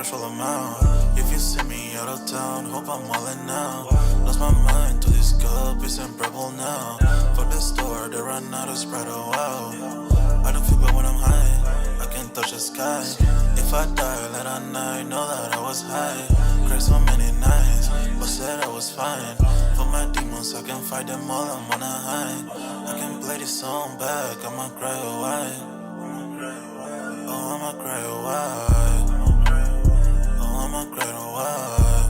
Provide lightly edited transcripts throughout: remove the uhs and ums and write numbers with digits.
crucial amount. If you see me out of town, hope I'm wildin' now. Lost my mind to this cup, it's unbearable now. Fuck the store, they run out of Sprite, oh wow. I don't feel bad when I'm high, I can't touch the sky. If I die late at night, know that I was high. Cried so many nights, but said I was fine. For my demons, I can fight them all, I'm on a high. I can play this song back, I'ma cry a while. Oh, I'ma cry a while. Oh, I'ma cry a while.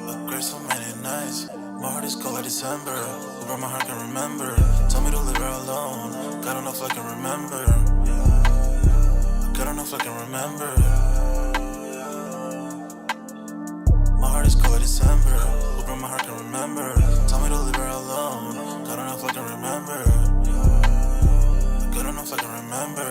I cried so many nights. My heart is cold like December. Over my heart can remember. Tell me to leave her alone. God don't know if I can remember. God don't know if I can remember. My heart is cold like December. Over my heart can remember. Tell me to leave her alone. God don't know if I can remember. God don't know if I can remember.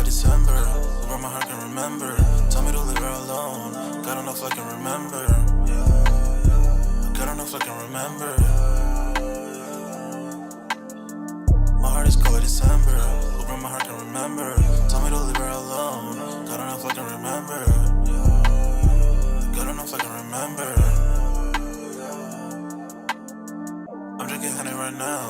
December, over my heart can remember. Tell me to leave her alone. God don't know if I can remember. God don't know if I can remember. My heart is cold like December, over my heart can remember. Tell me to leave her alone. God don't know if I can remember. God don't know if I can remember. I'm drinking honey right now,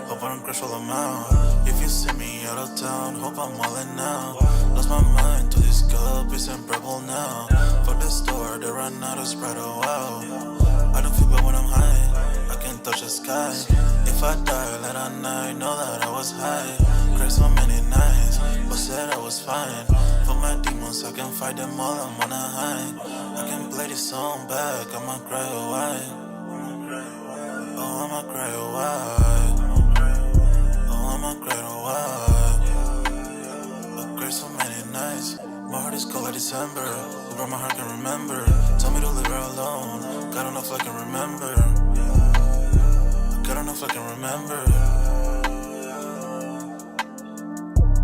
hope I don't crush all amount. If you see me out of town, hope I'm wildin' now. Lost my mind to this cup, it's unbearable now. Fuck the store, they run out of Sprite, oh wow. I don't feel bad when I'm high, I can't touch the sky. If I die late at night, know that I was high. Cried so many nights, but said I was fine. For my demons, I can fight them all, I'm on a high. I can play this song back, I'ma cry a while. Oh, I'ma cry a while. Oh, I'ma cry a while. I cried so many nights. My heart is cold like December. Over my heart can remember. Tell me to leave her alone. God don't know if I can remember. God don't know if I can remember.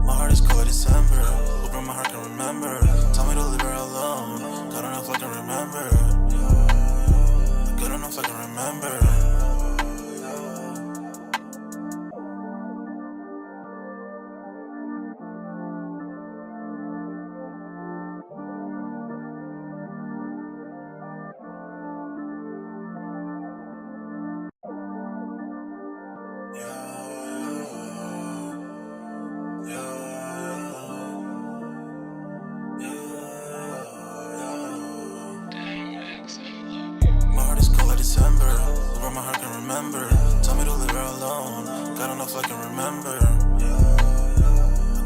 My heart is cold like December. Over my heart can remember. Tell me to leave her alone. God don't know if I can remember. God don't know if I can remember. December, over my heart can remember. Tell me to leave her alone. God don't know if I can remember.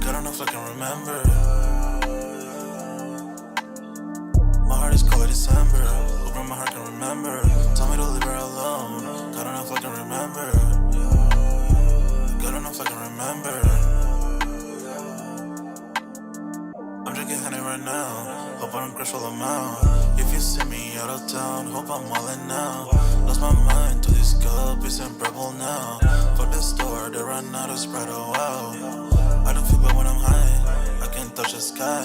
God don't know if I can remember. My heart is cold like December, over my heart can remember. Tell me to leave her alone. God don't know if I can remember. God don't know if I can remember. I'm drinking honey right now, hope I don't crush all amount. If you see me out of town, hope I'm wildin' now. Lost my mind to this cup, it's unbearable now. Fuck the store, they run out of Sprite, oh wow. I don't feel bad when I'm high, I can't touch the sky.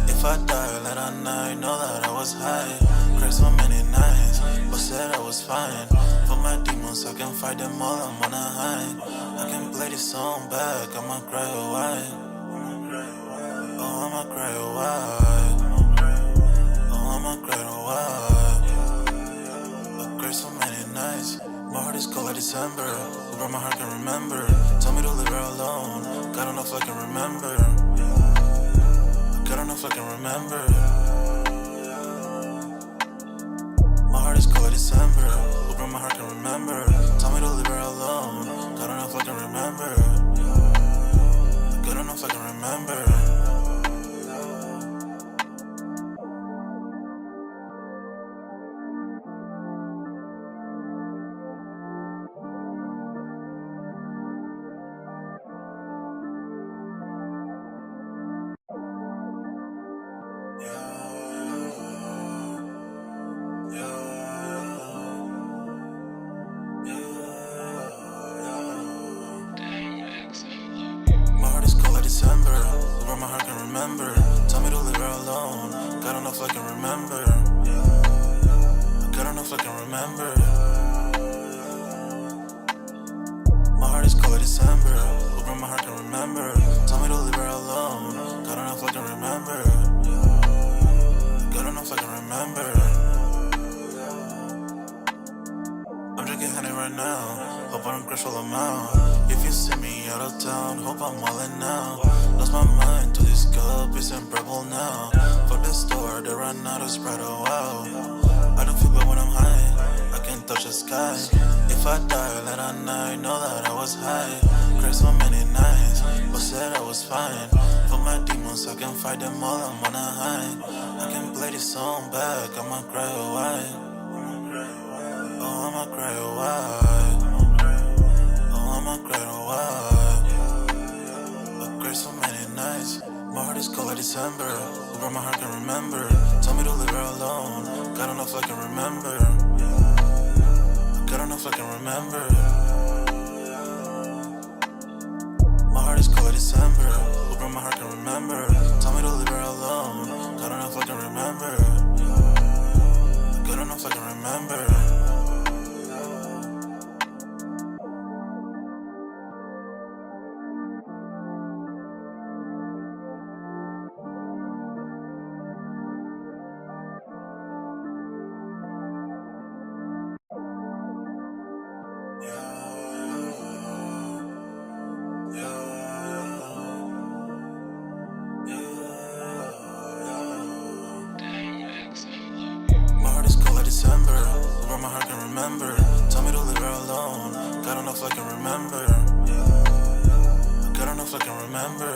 If I die late at night, know that I was high. Cried so many nights, but said I was fine. For my demons, I can fight them all, I'm on a high. I can play this song back, I'ma cry a while. Oh, I'ma cry a while. Oh, I'ma cry a while. I cried so many nights. My heart is cold like December. Over my heart can remember. Tell me to leave her alone. God don't know if I can remember. God don't know if I can remember. My heart is cold like December. Over my heart can remember. Tell me to leave her alone. God don't know if I can remember. God don't know if I can remember. broke my heart, can remember. Tell me to leave her alone. God don't know if I can remember. God don't know if I can remember. My heart is cold like December. Who broke my heart, can remember. Tell me to leave her alone. God don't know if I can remember. God don't know if I can remember. I'm drinking honey right now. Hope I don't crash all them out. If you see me out of town, hope I'm wildin' now. Lost my mind to this cup, it's unbearable now. Fuck the store, they run out of Sprite, oh wow. I don't feel bad when I'm high, I can't touch the sky. If I die late at night, know that I was high. Cried so many nights, but said I was fine. For my demons, I can fight them all, I'm on a high. I can play this song back, I'ma cry a while. Oh, I'ma cry a while. Oh, I'ma cry a while. I cried so many nights. My heart is cold like December. Who broke my heart, can remember. Tell me to leave her alone. God don't know if I can remember. God don't know if I can remember. My heart is cold like December. Who broke my heart, can remember. Tell me to leave her alone. God don't know if I can remember. God don't know if I can remember. My heart is cold like December. Who broke my heart, can remember. Tell me to leave her alone. God don't know if I can remember. God don't know if I can remember.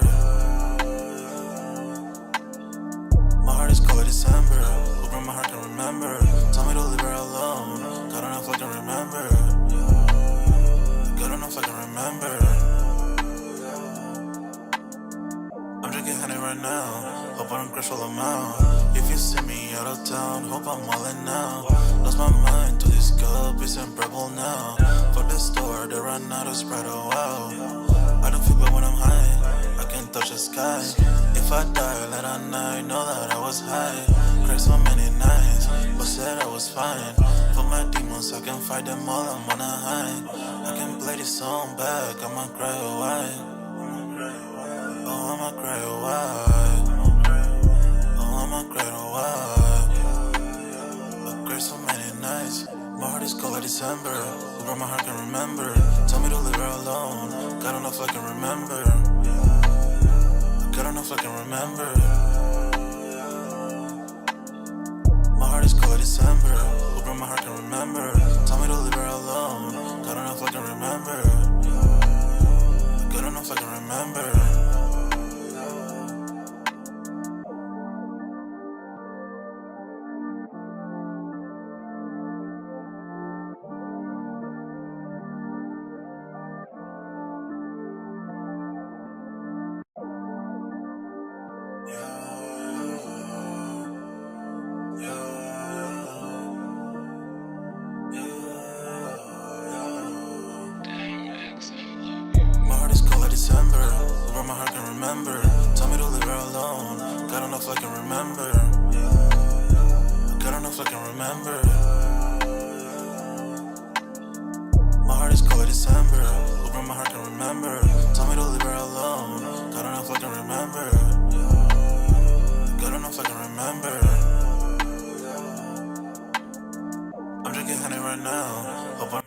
My heart is cold like December. Who broke my heart, can remember. Tell me to leave her alone. God don't know if I can remember. God don't know if I can remember. I'm drinking honey right now. Hope I don't crash all them out. If you see me out of town, hope I'm wildin' now. Lost my mind to this cup, it's unbearable now. Fuck the store, they run out of Sprite, oh wow. I don't feel bad when I'm high, I can't touch the sky. If I die late at night, know that I was high. Cried so many nights, but said I was fine. For my demons, I can fight them all, I'm on a high. I can play this song back, I'ma cry a while. Oh, I'ma cry a while. Oh, I'ma cry a while. I cried so many nights. My heart is cold like December. Who broke my heart, can remember. Tell me to leave her alone. God don't know if I can remember. God don't know if I can remember. My heart is cold like December. Who broke my heart, can remember. Tell me to leave her alone. God don't know if I can remember. God don't know if I can remember. My heart is cold like December. Who broke my heart, can remember. Tell me to leave her alone. God don't know if I can remember. God don't know if I can remember. My heart is cold like December. Who broke my heart, can remember. Tell me to leave her alone. God don't know if I can remember. God don't know if I can remember. I'm drinking honey right now. Hope I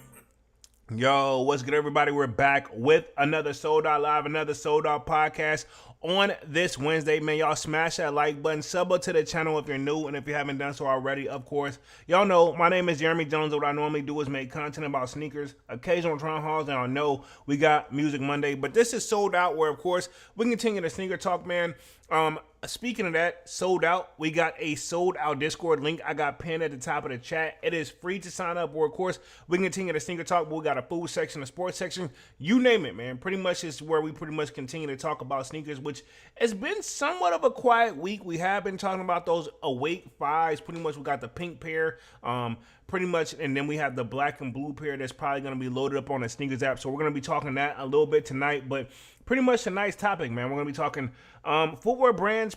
Yo, what's good, everybody? We're back with another Sold Out Live, another Sold Out podcast on this Wednesday. Man, y'all smash that like button, sub up to the channel if you're new, and if you haven't done so already, of course. Y'all know my name is Jeremy Jones. What I normally do is make content about sneakers, occasional try hauls, and I know we got Music Monday, but this is Sold Out, where, of course, we continue the sneaker talk, man. Speaking of that, sold out. We got a sold out Discord link. I got pinned at the top of the chat. It is free to sign up. Or of course, we can continue the sneaker talk. But we got a food section, a sports section, you name it, man. Pretty much is where we pretty much continue to talk about sneakers, which has been somewhat of a quiet week. We have been talking about those awake fives. Pretty much, we got the pink pair. Pretty much, and then we have the black and blue pair that's probably going to be loaded up on the sneakers app. So we're going to be talking that a little bit tonight, but pretty much a nice topic, man. We're going to be talking footwear brands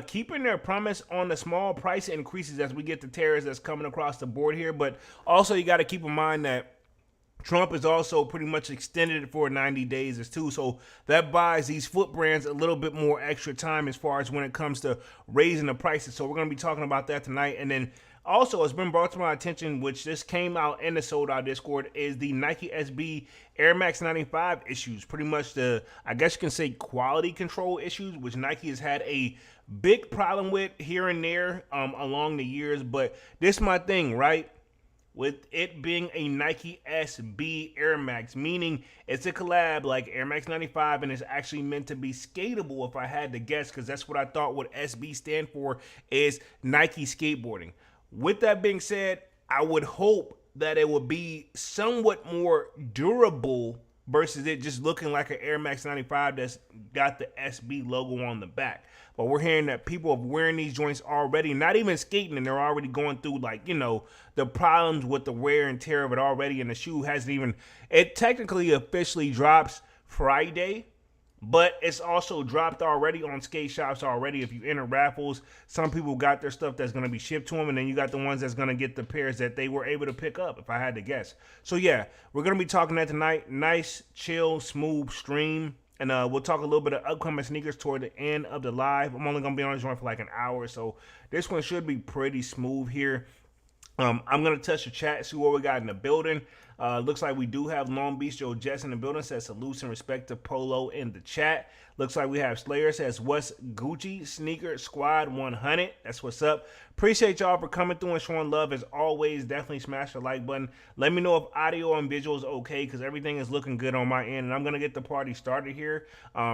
keeping their promise on the small price increases as we get the tariffs that's coming across the board here. But also, you got to keep in mind that Trump is also pretty much extended it for 90 days as too. So that buys these foot brands a little bit more extra time as far as when it comes to raising the prices. So we're going to be talking about that tonight. And then also, it's been brought to my attention, which just came out in the sold out Discord, is the Nike SB Air Max 95 issues. Pretty much the, I guess you can say, quality control issues, which Nike has had a big problem with here and there along the years. But this is my thing, right? With it being a Nike SB Air Max, meaning it's a collab like Air Max 95 and it's actually meant to be skatable if I had to guess, because that's what I thought what SB stand for, is Nike skateboarding. With that being said, I would hope that it would be somewhat more durable versus it just looking like an Air Max 95 that's got the SB logo on the back. But we're hearing that people are wearing these joints already, not even skating, and they're already going through, like, you know, the problems with the wear and tear of it already, and the shoe hasn't even, it technically officially drops Friday, but it's also dropped already on skate shops already. If you enter raffles, some people got their stuff that's going to be shipped to them, and then you got the ones that's going to get the pairs that they were able to pick up, if I had to guess. So yeah, we're going to be talking that tonight. Nice, chill, smooth stream. And we'll talk a little bit of upcoming sneakers toward the end of the live. I'm only going to be on this joint for like an hour, so this one should be pretty smooth here. I'm going to touch the chat, see what we got in the building. Looks like we do have Long Beach Joe Jess in the building. Says salutes and respect to Polo in the chat. Looks like we have Slayer. Says what's Gucci Sneaker Squad 100. That's what's up. Appreciate y'all for coming through and showing love as always. Definitely smash the like button. Let me know if audio and visual is okay, because everything is looking good on my end. And I'm going to get the party started here.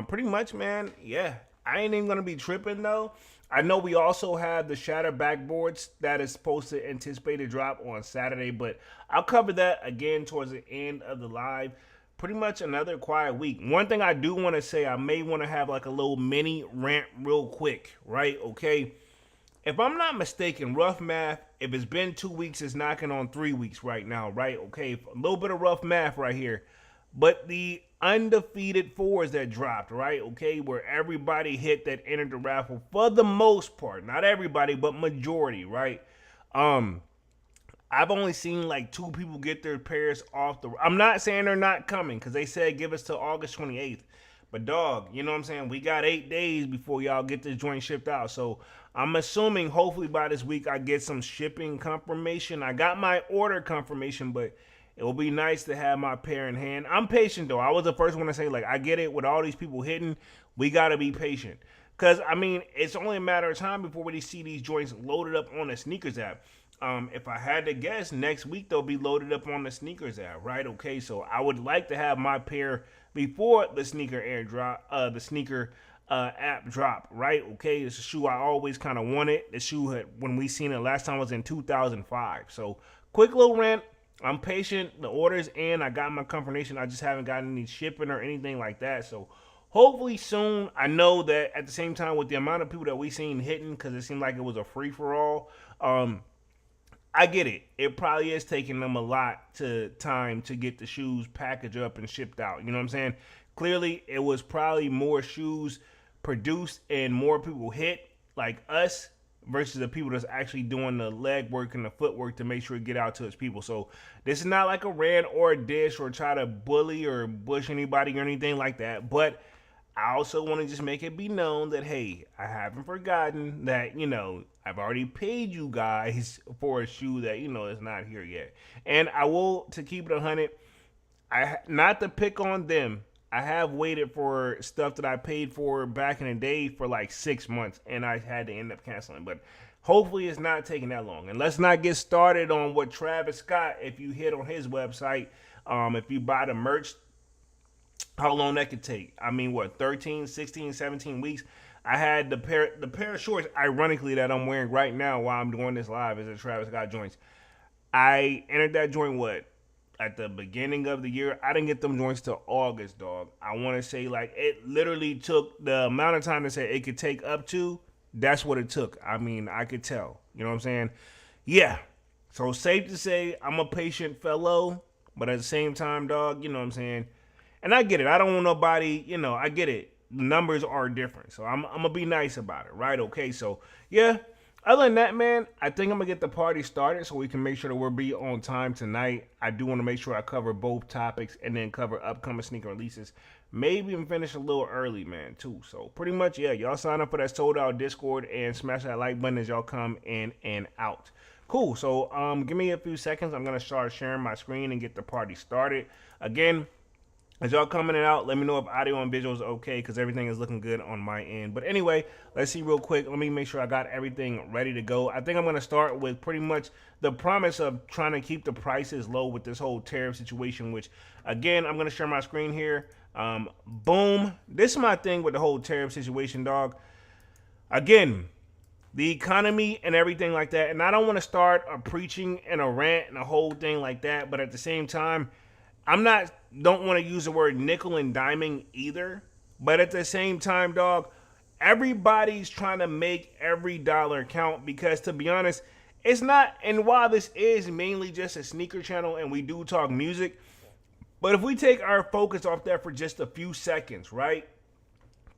Pretty much, man. Yeah, I ain't even going to be tripping though. I know we also have the Shatter backboards that is supposed to anticipate a drop on Saturday, but I'll cover that again towards the end of the live. Pretty much another quiet week. One thing I do want to say, I may want to have like a little mini rant real quick, right? Okay. If I'm not mistaken, rough math, if it's been 2 weeks, it's knocking on 3 weeks right now, right? Okay. A little bit of rough math right here. But the undefeated fours that dropped, right? Okay, where everybody hit that entered the raffle for the most part. Not everybody, but majority, right? I've only seen like 2 people get their pairs off the... I'm not saying they're not coming, because they said give us till August 28th. But dog, you know what I'm saying? We got 8 days before y'all get this joint shipped out. So I'm assuming hopefully by this week I get some shipping confirmation. I got my order confirmation, but it will be nice to have my pair in hand. I'm patient, though. I was the first one to say, like, I get it. With all these people hitting, we got to be patient. Because, I mean, it's only a matter of time before we see these joints loaded up on the sneakers app. If I had to guess, next week they'll be loaded up on the sneakers app, right? Okay, so I would like to have my pair before the sneaker app drop, right? Okay, it's a shoe I always kind of wanted. The shoe when we seen it last time was in 2005. So, quick little rant. I'm patient. The order's in. I got my confirmation. I just haven't gotten any shipping or anything like that. So hopefully soon. I know that at the same time with the amount of people that we seen hitting, because it seemed like it was a free for all. I get it. It probably is taking them a lot to time to get the shoes packaged up and shipped out. You know what I'm saying? Clearly, it was probably more shoes produced and more people hit like us versus the people that's actually doing the leg work and the footwork to make sure it get out to its people. So this is not like a rant or a dish or try to bully or bush anybody or anything like that. But I also want to just make it be known that, hey, I haven't forgotten that, you know, I've already paid you guys for a shoe that, you know, is not here yet. And I will, to keep it 100, not to pick on them, I have waited for stuff that I paid for back in the day for like 6 months, and I had to end up canceling. But hopefully it's not taking that long. And let's not get started on what Travis Scott, if you hit on his website, if you buy the merch, how long that could take. I mean, what, 13, 16, 17 weeks? I had the pair of shorts, ironically, that I'm wearing right now while I'm doing this live is a Travis Scott joints. I entered that joint what at the beginning of the year. I didn't get them joints till August, dog. I want to say like it literally took the amount of time to say it could take up to. That's what it took. I mean, I could tell. You know what I'm saying? Yeah. So safe to say, I'm a patient fellow, but at the same time, dog, you know what I'm saying? And I get it. I don't want nobody, I get it. Numbers are different. So I'm going to be nice about it, right? Okay, so yeah. Other than that, man, I think I'm going to get the party started so we can make sure that we'll be on time tonight. I do want to make sure I cover both topics and then cover upcoming sneaker releases. Maybe even finish a little early, man, too. So pretty much, yeah, y'all sign up for that sold out Discord and smash that like button as y'all come in and out. Cool. So give me a few seconds. I'm going to start sharing my screen and get the party started. Again, as y'all coming in and out, let me know if audio and visual is okay because everything is looking good on my end. But anyway, let's see real quick. Let me make sure I got everything ready to go. I think I'm going to start with pretty much the promise of trying to keep the prices low with this whole tariff situation, which, again, I'm going to share my screen here. Boom. This is my thing with the whole tariff situation, dog. Again, the economy and everything like that. And I don't want to start a preaching and a rant and a whole thing like that. But at the same time, don't want to use the word nickel and diming either. But at the same time, dog, everybody's trying to make every dollar count because, to be honest, it's not. And while this is mainly just a sneaker channel and we do talk music, but if we take our focus off that for just a few seconds, right?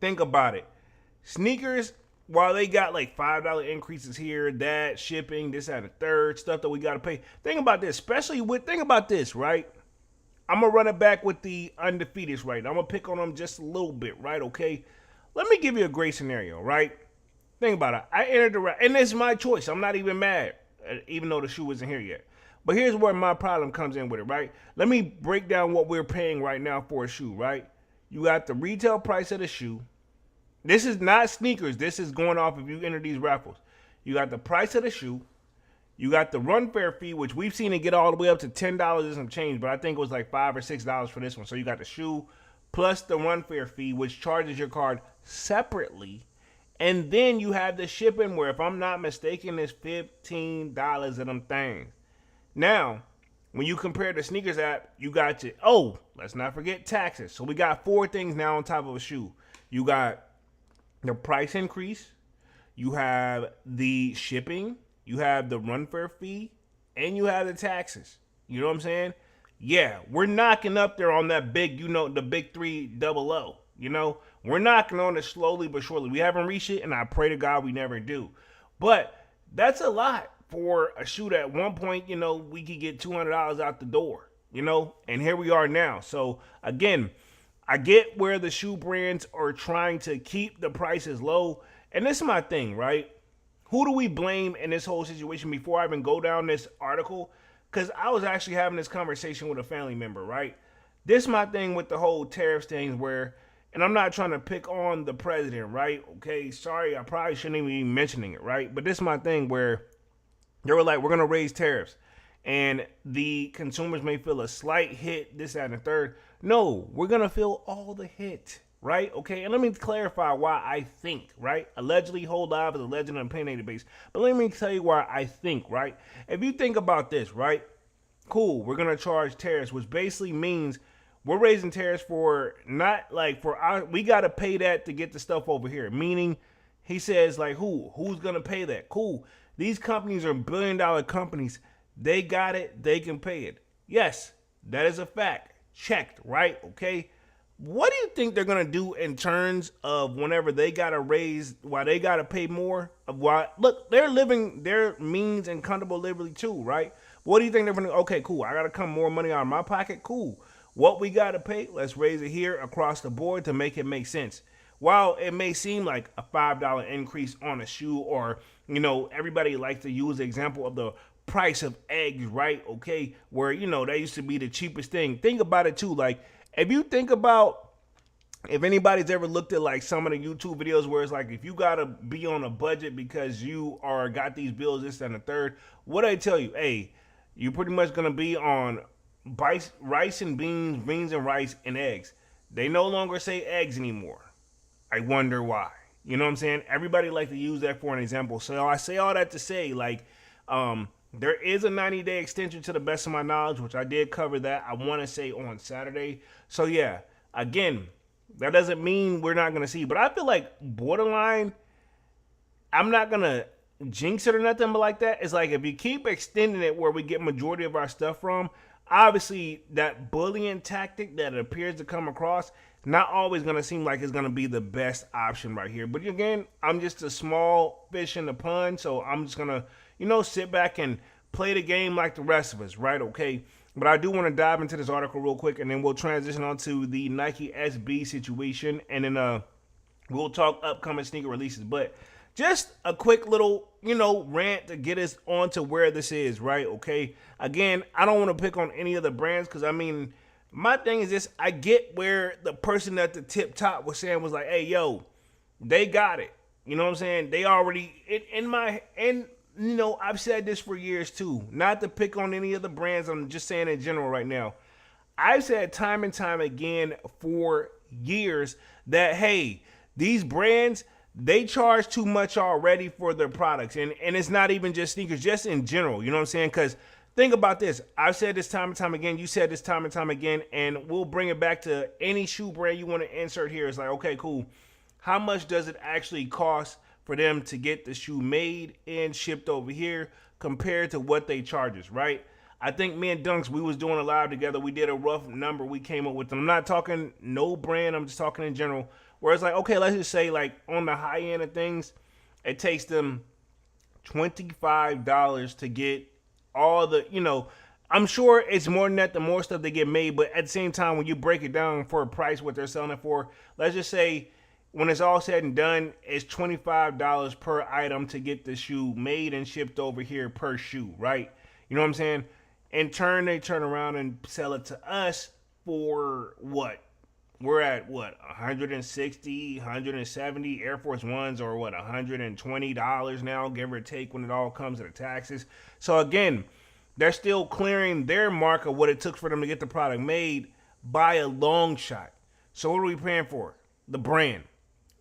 Think about it. Sneakers, while they got like $5 increases here, that shipping, this, that, and the third, stuff that we got to pay. Think about this, think about this, right? I'm going to run it back with the undefeateds, right? I'm going to pick on them just a little bit, right? Okay. Let me give you a great scenario, right? Think about it. I entered the and it's my choice. I'm not even mad, even though the shoe isn't here yet. But here's where my problem comes in with it, right? Let me break down what we're paying right now for a shoe, right? You got the retail price of the shoe. This is not sneakers. This is going off if you enter these raffles. You got the price of the shoe. You got the run fair fee, which we've seen it get all the way up to $10 and some change, but I think it was like $5 or $6 for this one. So you got the shoe plus the run fair fee, which charges your card separately. And then you have the shipping where, if I'm not mistaken, it's $15 of them things. Now, when you compare the sneakers app, you got let's not forget taxes. So we got 4 things now on top of a shoe. You got the price increase, you have the shipping, you have the run fair fee, and you have the taxes. You know what I'm saying? Yeah, we're knocking up there on that big, the big 300. We're knocking on it slowly but surely. We haven't reached it, and I pray to God we never do. But that's a lot for a shoe that at one point, we could get $200 out the door, and here we are now. So again, I get where the shoe brands are trying to keep the prices low. And this is my thing, right? Who do we blame in this whole situation before I even go down this article? Because I was actually having this conversation with a family member, right? This is my thing with the whole tariffs things where, and I'm not trying to pick on the president, right? Okay, sorry, I probably shouldn't even be mentioning it, right? But this is my thing where they were like, we're going to raise tariffs. And the consumers may feel a slight hit, this, that, and the third. No, we're going to feel all the hit, right? Okay, and let me clarify why I think, right? Allegedly, whole live is a legend on opinionated base. But let me tell you why I think, right? If you think about this, right? Cool, we're going to charge tariffs, which basically means we're raising tariffs for not like for our, we got to pay that to get the stuff over here. Meaning, he says like, who's going to pay that? Cool. These companies are billion-dollar companies. They got it. They can pay it. Yes, that is a fact. Checked, right? Okay. What do you think they're going to do in terms of whenever they got to raise, why they got to pay more? Of why? Look, they're living their means and comfortable liberty too, right? What do you think they're going to, okay, cool. I got to come more money out of my pocket. Cool. What we got to pay, let's raise it here across the board to make it make sense. While it may seem like a $5 increase on a shoe or, everybody likes to use the example of the price of eggs, right? Okay, where, that used to be the cheapest thing. Think about it too. Like, if you think about, if anybody's ever looked at like some of the YouTube videos where it's like, if you got to be on a budget because you got these bills, this and the third, what I tell you, hey, you're pretty much going to be on rice and beans and rice and eggs. They no longer say eggs anymore. I wonder why. You know what I'm saying? Everybody like to use that for an example. So I say all that to say, like, there is a 90-day extension to the best of my knowledge, which I did cover that. I want to say on Saturday. So yeah, again, that doesn't mean we're not gonna see, but I feel like borderline. I'm not gonna jinx it or nothing, but like that, it's like if you keep extending it where we get majority of our stuff from, obviously that bullying tactic that it appears to come across not always gonna seem like it's gonna be the best option right here. But again, I'm just a small fish in the pond, so I'm just gonna, sit back and play the game like the rest of us, right? Okay. But I do want to dive into this article real quick, and then we'll transition on to the Nike SB situation, and then we'll talk upcoming sneaker releases. But just a quick little, rant to get us on to where this is, right? Okay. Again, I don't want to pick on any of the brands because, I mean, my thing is this. I get where the person at the tip top was saying was like, hey, yo, they got it. You know what I'm saying? They already, I've said this for years too. Not to pick on any of the brands. I'm just saying in general right now. I've said time and time again for years that, hey, these brands, they charge too much already for their products. And it's not even just sneakers, just in general. You know what I'm saying? Because think about this. I've said this time and time again. You said this time and time again. And we'll bring it back to any shoe brand you want to insert here. It's like, okay, cool. How much does it actually cost for them to get the shoe made and shipped over here compared to what they charge us, right? I think me and Dunks, we was doing a live together. We did a rough number we came up with. I'm not talking no brand. I'm just talking in general. Where it's like, okay, let's just say like on the high end of things, it takes them $25 to get all the, I'm sure it's more than that, the more stuff they get made. But at the same time, when you break it down for a price, what they're selling it for, let's just say when it's all said and done, it's $25 per item to get the shoe made and shipped over here per shoe, right? You know what I'm saying? In turn, they turn around and sell it to us for what? We're at what? 160, 170 Air Force Ones, or what? $120 now, give or take, when it all comes to the taxes. So again, they're still clearing their mark of what it took for them to get the product made by a long shot. So what are we paying for? The brand.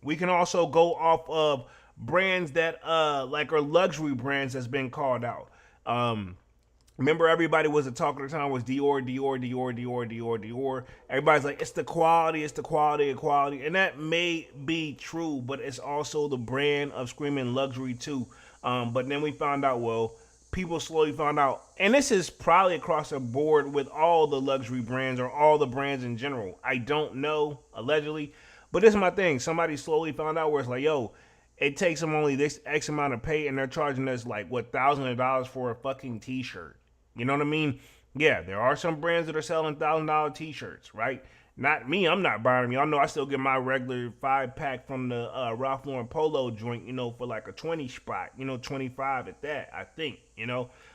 We can also go off of brands that like are luxury brands that's been called out. Remember, everybody was a talk at the time was Dior. Everybody's like, it's the quality, and that may be true, but it's also the brand of screaming luxury too. But then we found out, well, people slowly found out, and this is probably across the board with all the luxury brands or all the brands in general. I don't know, allegedly. But this is my thing. Somebody slowly found out where it's like, yo, it takes them only this X amount of pay, and they're charging us like, what, thousands of dollars for a fucking t-shirt. You know what I mean? Yeah, there are some brands that are selling $1,000 t-shirts, right? Not me. I'm not buying them. Y'all know I still get my regular 5-pack from the Ralph Lauren Polo joint, for like a 20 spot, 25 at that, I think,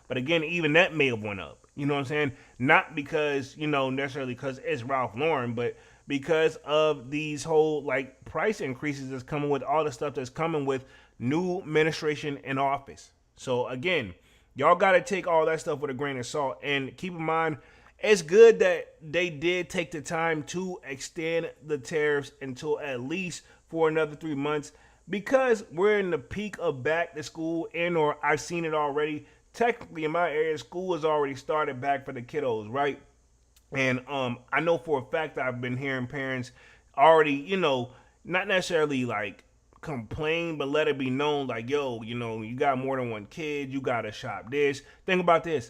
But again, even that may have went up. You know what I'm saying? Not because, necessarily because it's Ralph Lauren, but because of these whole like price increases that's coming with all the stuff that's coming with new administration in office. So again, y'all got to take all that stuff with a grain of salt, and keep in mind, it's good that they did take the time to extend the tariffs until at least for another 3 months, because we're in the peak of back to school, or I've seen it already. Technically in my area, school has already started back for the kiddos, right? And I know for a fact that I've been hearing parents already, not necessarily like complain, but let it be known like, yo, you got more than one kid, you got to shop this. Think about this.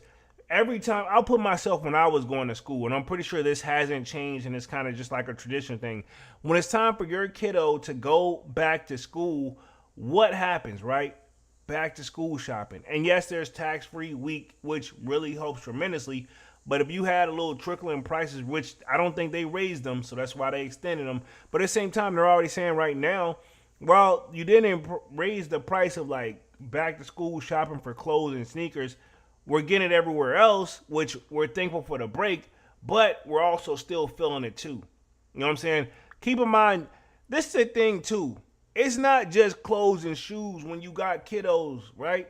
Every time, I'll put myself when I was going to school, and I'm pretty sure this hasn't changed, and it's kind of just like a tradition thing. When it's time for your kiddo to go back to school, what happens, right? Back to school shopping. And yes, there's tax-free week, which really helps tremendously. But if you had a little trickle in prices, which I don't think they raised them, so that's why they extended them. But at the same time, they're already saying right now, well, you didn't raise the price of like back to school shopping for clothes and sneakers. We're getting it everywhere else, which we're thankful for the break, but we're also still feeling it too. You know what I'm saying? Keep in mind, this is the thing too. It's not just clothes and shoes when you got kiddos, right?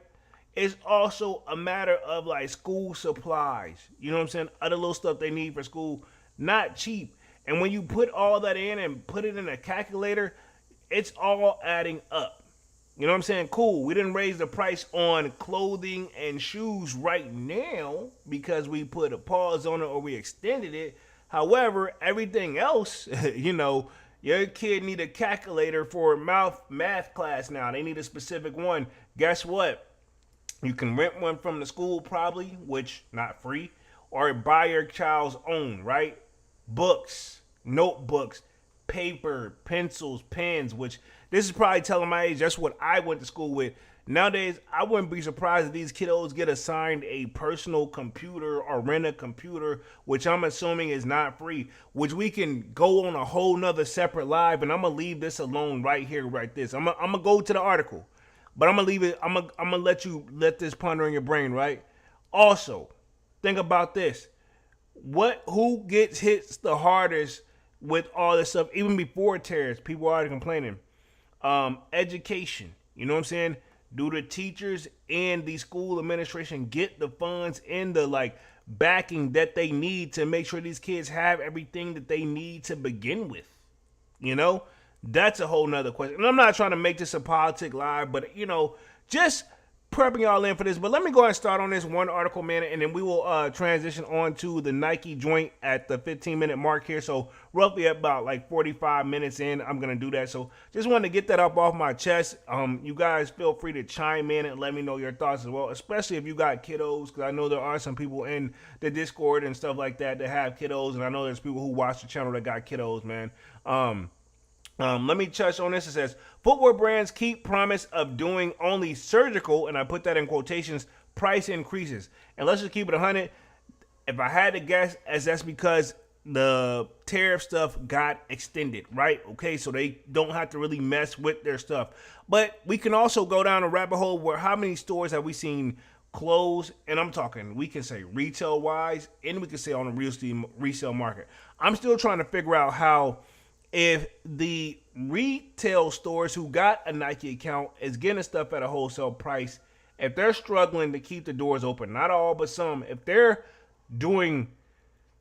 It's also a matter of like school supplies. You know what I'm saying? Other little stuff they need for school, not cheap. And when you put all that in and put it in a calculator, it's all adding up. You know what I'm saying? Cool. We didn't raise the price on clothing and shoes right now because we put a pause on it or we extended it. However, everything else, your kid need a calculator for math class now. They need a specific one. Guess what? You can rent one from the school probably, which not free, or buy your child's own, right? Books, notebooks, paper, pencils, pens, which this is probably telling my age. That's what I went to school with. Nowadays, I wouldn't be surprised if these kiddos get assigned a personal computer or rent a computer, which I'm assuming is not free, which we can go on a whole nother separate live. And I'm going to leave this alone right here, right this. I'm going to go to the article, but I'm going to leave it. I'm going to let this ponder in your brain, right? Also, think about this. Who gets hit the hardest with all this stuff, even before tariffs? People are already complaining. Education. You know what I'm saying? Do the teachers and the school administration get the funds and the backing that they need to make sure these kids have everything that they need to begin with? That's a whole nother question. And I'm not trying to make this a politic live, but just prepping y'all in for this. But let me go ahead and start on this one article, man, and then we will transition on to the Nike joint at the 15-minute mark here. So roughly about 45 minutes in, I'm going to do that. So just wanted to get that up off my chest. You guys feel free to chime in and let me know your thoughts as well, especially if you got kiddos, because I know there are some people in the Discord and stuff like that have kiddos, and I know there's people who watch the channel that got kiddos, man. Let me touch on this. It says, footwear brands keep promise of doing only surgical, and I put that in quotations, price increases. And let's just keep it 100. If I had to guess, that's because the tariff stuff got extended, right? Okay, so they don't have to really mess with their stuff. But we can also go down a rabbit hole where how many stores have we seen close? And I'm talking, we can say retail-wise, and we can say on the resale market. I'm still trying to figure out how, if the retail stores who got a Nike account is getting stuff at a wholesale price, if they're struggling to keep the doors open, not all, but some, if they're doing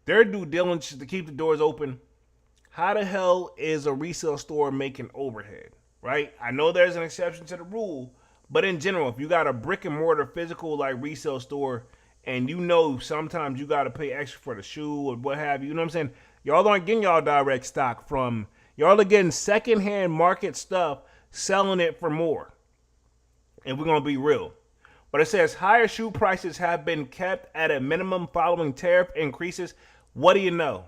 their due diligence to keep the doors open, how the hell is a resale store making overhead, right? I know there's an exception to the rule, but in general, if you got a brick and mortar physical resale store, and sometimes you got to pay extra for the shoe or what have you, you know what I'm saying? Y'all aren't getting y'all direct stock from, y'all are getting secondhand market stuff, selling it for more. And we're going to be real. But it says higher shoe prices have been kept at a minimum following tariff increases. What do you know?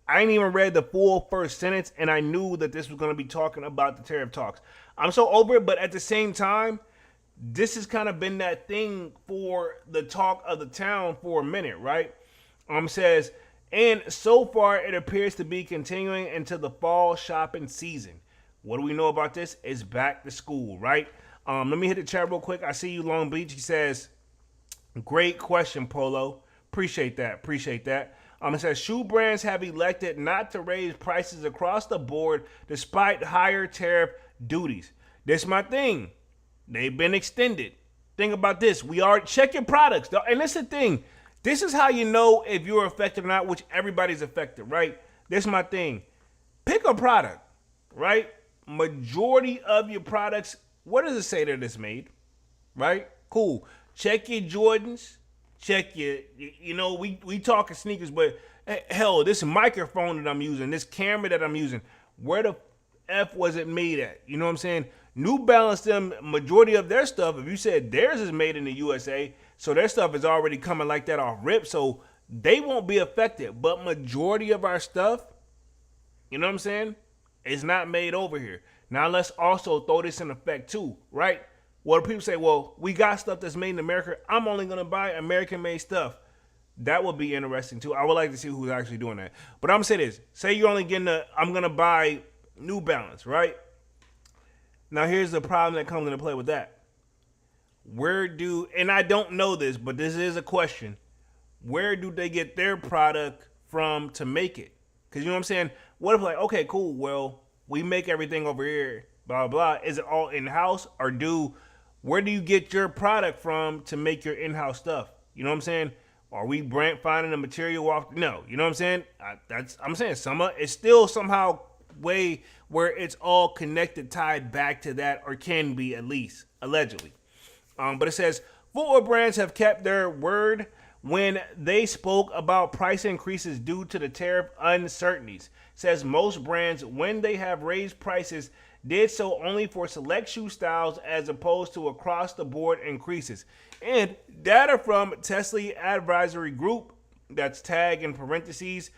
I ain't even read the full first sentence, and I knew that this was going to be talking about the tariff talks. I'm so over it, but at the same time, this has kind of been that thing for the talk of the town for a minute, right? Says, and so far it appears to be continuing into the fall shopping season. What do we know about this? It's back to school, right? Let me hit the chat real quick. I see you, Long Beach. He says, great question, Polo. Appreciate that. It says, shoe brands have elected not to raise prices across the board despite higher tariff duties. This my thing. They've been extended. Think about this. Check your products. And that's the thing. This is how you know if you're affected or not, which everybody's affected, right? This is my thing. Pick a product, right? Majority of your products, what does it say that it's made? Right? Cool. Check your Jordans. Check your, we talking sneakers, but hell, this microphone that I'm using, this camera that I'm using, where the F was it made at? You know what I'm saying? New Balance, them majority of their stuff, if you said theirs is made in the USA, so their stuff is already coming like that off rip, so they won't be affected. But majority of our stuff, you know what I'm saying, is not made over here. Now let's also throw this in effect too, right? Well, people say, well, we got stuff that's made in America. I'm only going to buy American-made stuff. That would be interesting too. I would like to see who's actually doing that. But I'm going to say this. Say you're only getting I'm going to buy New Balance, right? Now, here's the problem that comes into play with that. And I don't know this, but this is a question. Where do they get their product from to make it? Because you know what I'm saying? What if okay, cool, well, we make everything over here, blah, blah. Is it all in-house? Or where do you get your product from to make your in-house stuff? You know what I'm saying? Are we finding the material off? No, you know what I'm saying? I'm saying it's still somehow way where it's all connected, tied back to that, or can be at least, allegedly. But it says footwear brands have kept their word when they spoke about price increases due to the tariff uncertainties. It says most brands, when they have raised prices, did so only for select shoe styles as opposed to across the board increases. And data from Tesla Advisory Group, that's tag in parentheses,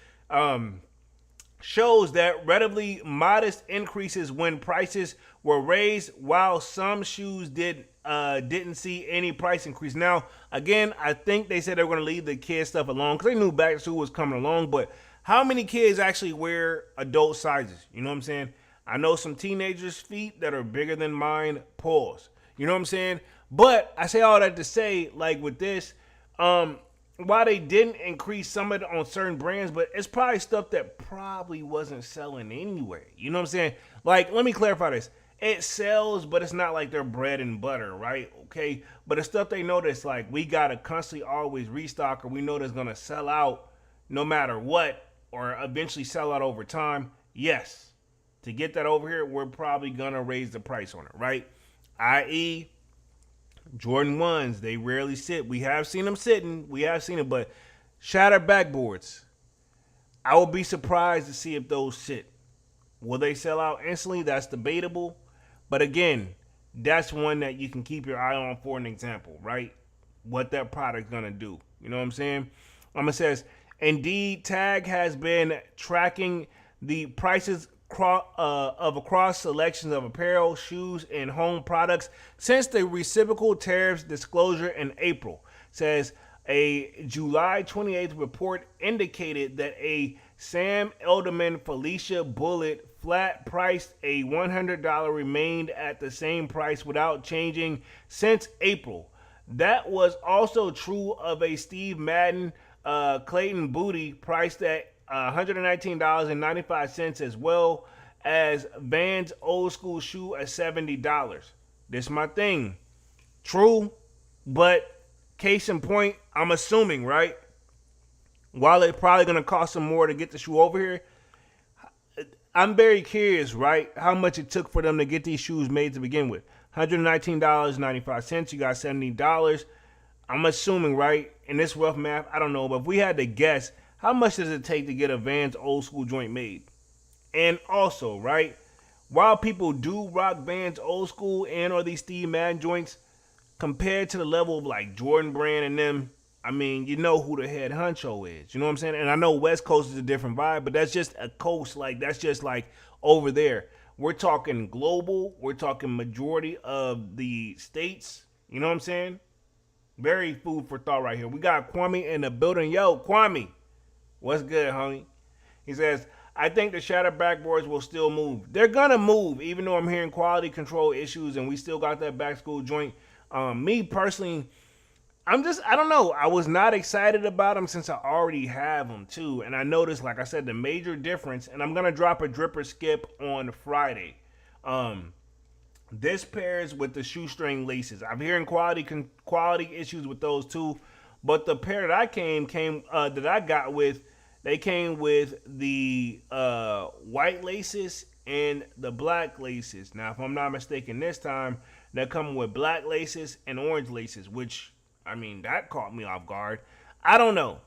shows that relatively modest increases when prices were raised, while some shoes didn't see any price increase. Now, again, I think they said they were going to leave the kid stuff alone because they knew back to school was coming along. But how many kids actually wear adult sizes? You know what I'm saying? I know some teenagers' feet that are bigger than mine. Pause. You know what I'm saying? But I say all that to say, like with this, while they didn't increase some of it on certain brands, but it's probably stuff that probably wasn't selling anyway. You know what I'm saying? Like, let me clarify this. It sells, but it's not like their bread and butter, right? Okay. But it's stuff they know that's like, we got to constantly always restock, or we know that's going to sell out no matter what, or eventually sell out over time. Yes. To get that over here, we're probably going to raise the price on it, right? I.e., Jordan 1s, they rarely sit. We have seen them sitting. We have seen it, but shattered backboards, I will be surprised to see if those sit. Will they sell out instantly? That's debatable. But again, that's one that you can keep your eye on for an example, right? What that product's going to do. You know what I'm saying? It says, Indeed, Tag has been tracking the prices of across selections of apparel, shoes, and home products since the reciprocal tariffs disclosure in April. It says a July 28th report indicated that a Sam Elderman Felicia Bullet flat priced a $100 remained at the same price without changing since April. That was also true of a Steve Madden Clayton Booty priced at $119.95, as well as Vans old school shoe at $70. This is my thing. True, but case in point, I'm assuming, right? While it's probably going to cost them more to get the shoe over here, I'm very curious, right, how much it took for them to get these shoes made to begin with. $119.95, you got $70. I'm assuming, right, in this rough math, I don't know, but if we had to guess, how much does it take to get a Vans old school joint made? And also, right, while people do rock Vans old school and or these Steve Madden joints, compared to the level of like Jordan Brand and them, I mean, you know who the head honcho is. You know what I'm saying? And I know West Coast is a different vibe, but that's just a coast. Like, that's just like over there. We're talking global. We're talking majority of the states. You know what I'm saying? Very food for thought right here. We got Kwame in the building. Yo, Kwame. What's good, homie? He says, I think the shattered backboards will still move. They're going to move, even though I'm hearing quality control issues and we still got that back school joint. Me personally, I don't know. I was not excited about them since I already have them too. And I noticed, like I said, the major difference, and I'm going to drop a drip or skip on Friday. This pairs with the shoestring laces. I'm hearing quality issues with those too. But the pair that I got with, they came with the white laces and the black laces. Now, if I'm not mistaken, this time they're coming with black laces and orange laces, which, I mean, that caught me off guard. I don't know.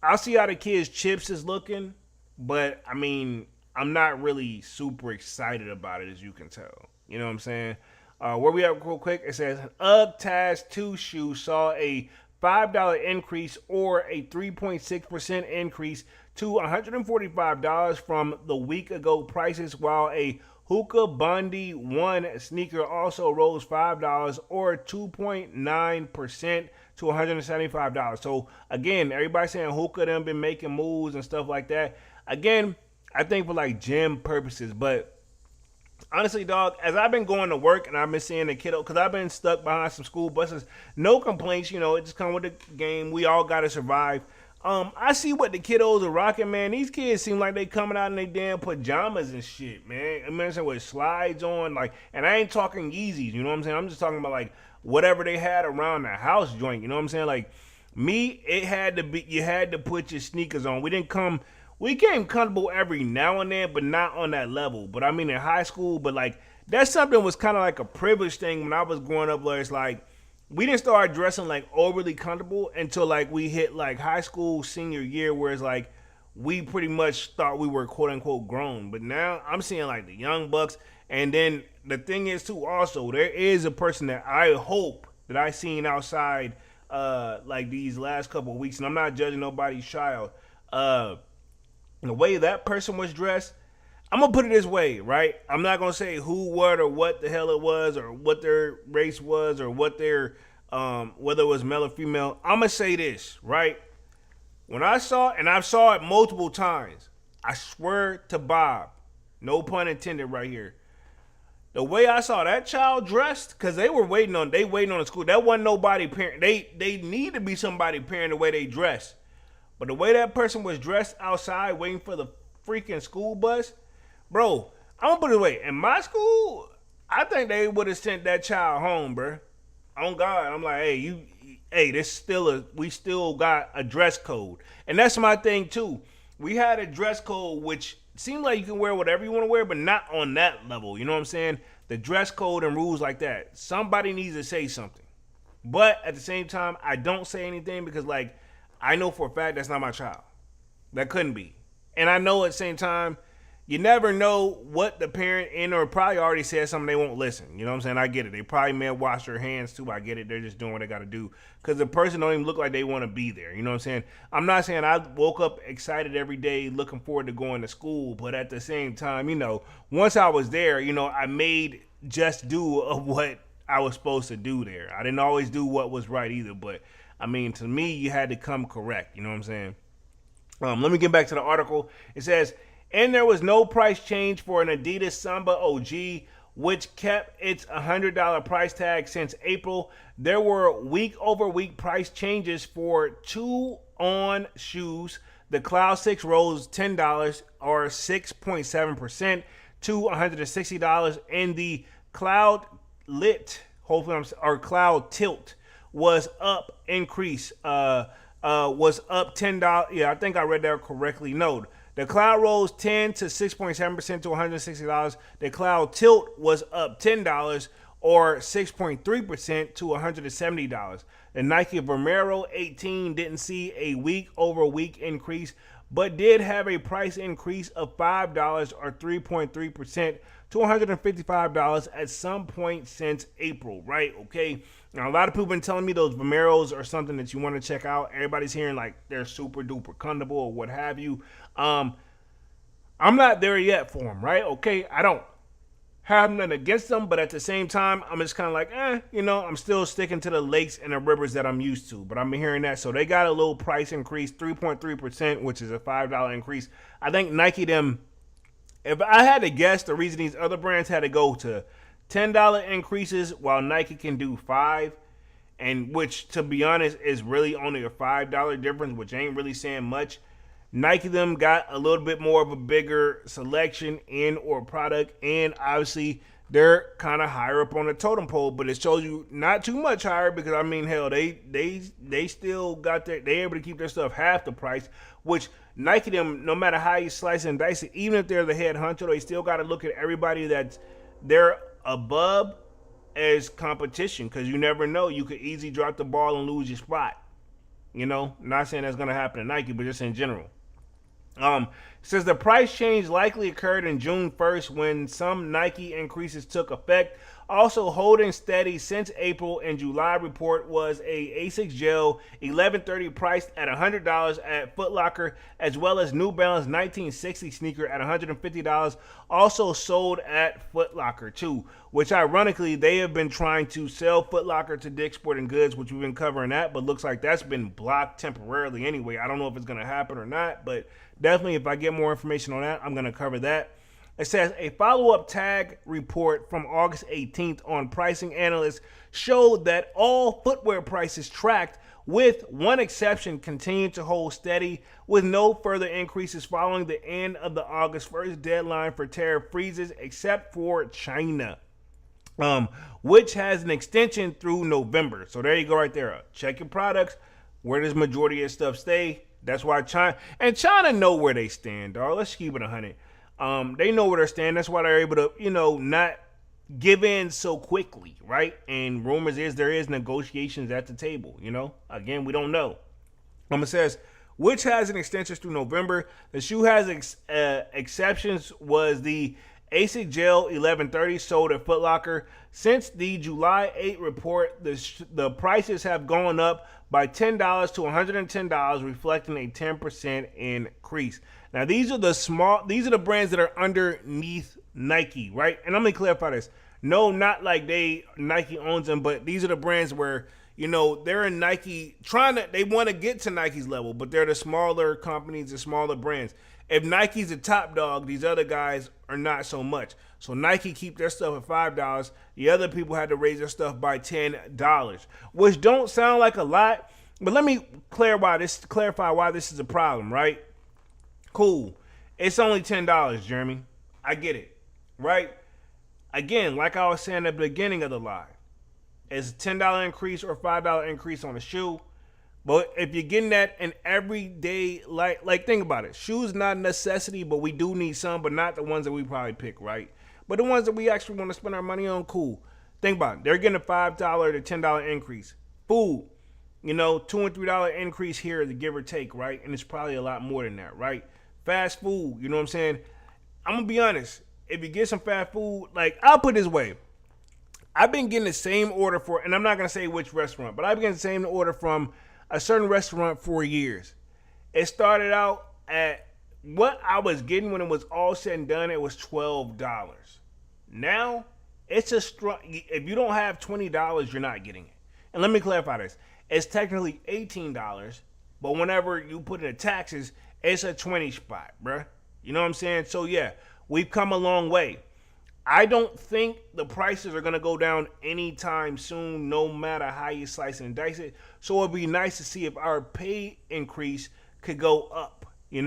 I'll see how the kids' chips is looking, but I mean, I'm not really super excited about it, as you can tell. You know what I'm saying? Where we at real quick, it says, UGG Taz 2 shoe saw a $5 increase or a 3.6% increase to $145 from the week ago prices, while a Hoka Bondi 1 sneaker also rose $5 or 2.9% to $175. So again, everybody saying Hoka them been making moves and stuff like that. Again, I think for like gym purposes, but honestly, dog, as I've been going to work and I've been seeing the kiddo, because I've been stuck behind some school buses, no complaints, you know, it just comes with the game. We all got to survive. I see what the kiddos are rocking, man. These kids seem like they coming out in their damn pajamas and shit, man. I'm saying with slides on, like, and I ain't talking Yeezys, you know what I'm saying? I'm just talking about like whatever they had around the house joint, you know what I'm saying? Like me, it had to be, you had to put your sneakers on. We didn't come we came comfortable every now and then, but not on that level. But I mean, in high school, but like that's something was kind of like a privilege thing when I was growing up. Where it's like we didn't start dressing like overly comfortable until like we hit like high school senior year, where it's like we pretty much thought we were quote unquote grown. But now I'm seeing like the young bucks, and then the thing is too. Also, there is a person that I hope that I seen outside, like these last couple of weeks, and I'm not judging nobody's child. Uh, the way that person was dressed, I'm gonna put it this way, right? I'm not gonna say who, what, or what the hell it was, or what their race was, or what their whether it was male or female. I'm gonna say this, right? When I saw it, and I saw it multiple times, I swear to Bob, no pun intended, right here. The way I saw that child dressed, because they waiting on the school. That wasn't nobody parent. They need to be somebody parent the way they dress. But the way that person was dressed outside waiting for the freaking school bus, bro, I'm gonna put it away. In my school, I think they would have sent that child home, bro. On God, I'm like, we still got a dress code. And that's my thing too. We had a dress code which seemed like you can wear whatever you want to wear, but not on that level. You know what I'm saying? The dress code and rules like that. Somebody needs to say something. But at the same time, I don't say anything because like I know for a fact that's not my child. That couldn't be. And I know at the same time, you never know what the parent in or probably already said something they won't listen. You know what I'm saying? I get it. They probably may have washed their hands too. I get it. They're just doing what they got to do because the person don't even look like they want to be there. You know what I'm saying? I'm not saying I woke up excited every day looking forward to going to school, but at the same time, once I was there, I made just do of what I was supposed to do there. I didn't always do what was right either, but I mean, to me, you had to come correct. You know what I'm saying? Let me get back to the article. It says, and there was no price change for an Adidas Samba OG, which kept its $100 price tag since April. There were week-over-week price changes for two on shoes. The Cloud 6 rose $10 or 6.7% to $160, and the Cloud Lit, Cloud Tilt was up was up $10. Yeah, I think I read that correctly. No, the Cloud rose 10 to 6.7% to $160. The Cloud Tilt was up $10 or 6.3% to $170. The Nike Vomero 18 didn't see a week-over-week increase, but did have a price increase of $5 or 3.3% to $155 at some point since April, right? Okay. Now, a lot of people have been telling me those Vomeros are something that you want to check out. Everybody's hearing like they're super duper comfortable or what have you. I'm not there yet for them, right? Okay. I don't have nothing against them, but at the same time, I'm just kind of like, I'm still sticking to the lakes and the rivers that I'm used to. But I'm hearing that. So they got a little price increase, 3.3%, which is a $5 increase. I think Nike them, if I had to guess, the reason these other brands had to go to $10 increases while Nike can do $5, and which, to be honest, is really only a $5 difference, which ain't really saying much. Nike them got a little bit more of a bigger selection in or product, and obviously they're kind of higher up on the totem pole, but it shows you not too much higher because I mean, hell, they still got they able to keep their stuff half the price, which Nike them, no matter how you slice and dice it, even if they're the head honcho, they still got to look at everybody that's they're above as competition, because you never know, you could easily drop the ball and lose your spot. Not saying that's going to happen to Nike, but just in general. Says the price change likely occurred in June 1st when some Nike increases took effect. Also holding steady since April and July report was a Asics Gel 1130 priced at $100 at Foot Locker, as well as New Balance 1960 sneaker at $150, also sold at Foot Locker too, which ironically they have been trying to sell Foot Locker to Dick's Sporting Goods, which we've been covering that, but looks like that's been blocked temporarily anyway. I don't know if it's going to happen or not, but definitely if I get more information on that, I'm going to cover that. It says a follow-up tag report from August 18th on pricing analysts showed that all footwear prices tracked, with one exception, continued to hold steady with no further increases following the end of the August 1st deadline for tariff freezes, except for China, which has an extension through November. So there you go right there. Check your products. Where does majority of stuff stay? That's why China know where they stand, dog. Let's keep it 100. They know where they stand. That's why they're able to, not give in so quickly, right? And rumors is there is negotiations at the table. Again, we don't know. It says, which has an extension through November. The shoe has exceptions. Was the ASIC Gel 1130 sold at Foot Locker. Since the July 8 report, the prices have gone up by $10 to $110, reflecting a 10% increase. Now, these are the brands that are underneath Nike, right? And let me clarify this. No, not like Nike owns them, but these are the brands where, they're in Nike they want to get to Nike's level, but they're the smaller companies, the smaller brands. If Nike's the top dog, these other guys are not so much. So Nike keep their stuff at $5. The other people had to raise their stuff by $10, which don't sound like a lot. But let me clarify why this is a problem, right? Cool. It's only $10, Jeremy. I get it, right? Again, like I was saying at the beginning of the live, it's a $10 increase or $5 increase on a shoe. But if you're getting that in everyday, like think about it. Shoes not a necessity, but we do need some, but not the ones that we probably pick, right? But the ones that we actually want to spend our money on, cool. Think about it. They're getting a $5 to $10 increase. Food, $2 and $3 increase here, the give or take, right? And it's probably a lot more than that, right? Fast food, you know what I'm saying? I'm going to be honest. If you get some fast food, I'll put it this way. I've been getting the same order and I'm not going to say which restaurant, but I've been getting the same order from a certain restaurant for years. It started out at what I was getting when it was all said and done. It was $12. Now it's if you don't have $20, you're not getting it. And let me clarify this: it's technically $18, but whenever you put in the taxes, it's a 20 spot, bruh. You know what I'm saying? So yeah, we've come a long way. I don't think the prices are going to go down anytime soon, no matter how you slice and dice it. So it'd be nice to see if our pay increase could go up. A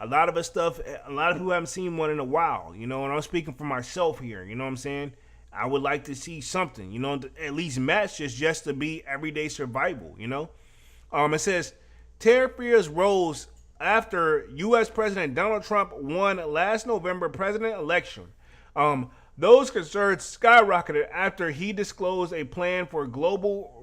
lot of people haven't seen one in a while, and I'm speaking for myself here, you know what I'm saying? I would like to see something, at least match just to be everyday survival, It says, tariff fears rose after U.S. President Donald Trump won last November president election. Those concerns skyrocketed after he disclosed a plan for global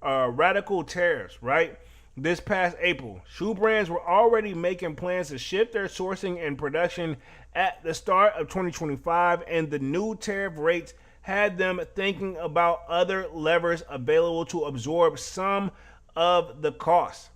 radical tariffs, right? This past April, shoe brands were already making plans to shift their sourcing and production at the start of 2025, and the new tariff rates had them thinking about other levers available to absorb some of the costs.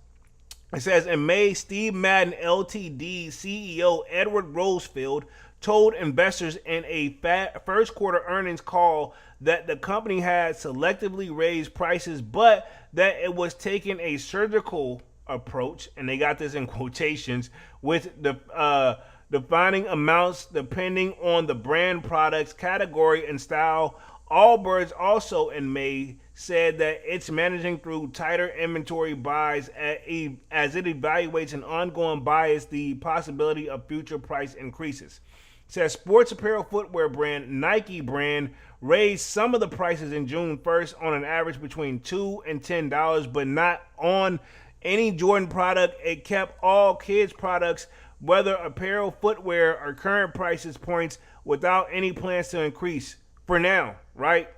It says in May, Steve Madden Ltd CEO Edward Rosefield told investors in a first quarter earnings call that the company had selectively raised prices, but that it was taking a surgical approach, and they got this in quotations, with the defining amounts depending on the brand, products, category, and style. Allbirds also in May said that it's managing through tighter inventory buys as it evaluates an ongoing bias the possibility of future price increases. Says sports apparel footwear brand Nike brand raised some of the prices in June 1st on an average between $2 and $10, but not on any Jordan product. It kept all kids products, whether apparel, footwear, or current prices points, without any plans to increase for now, right?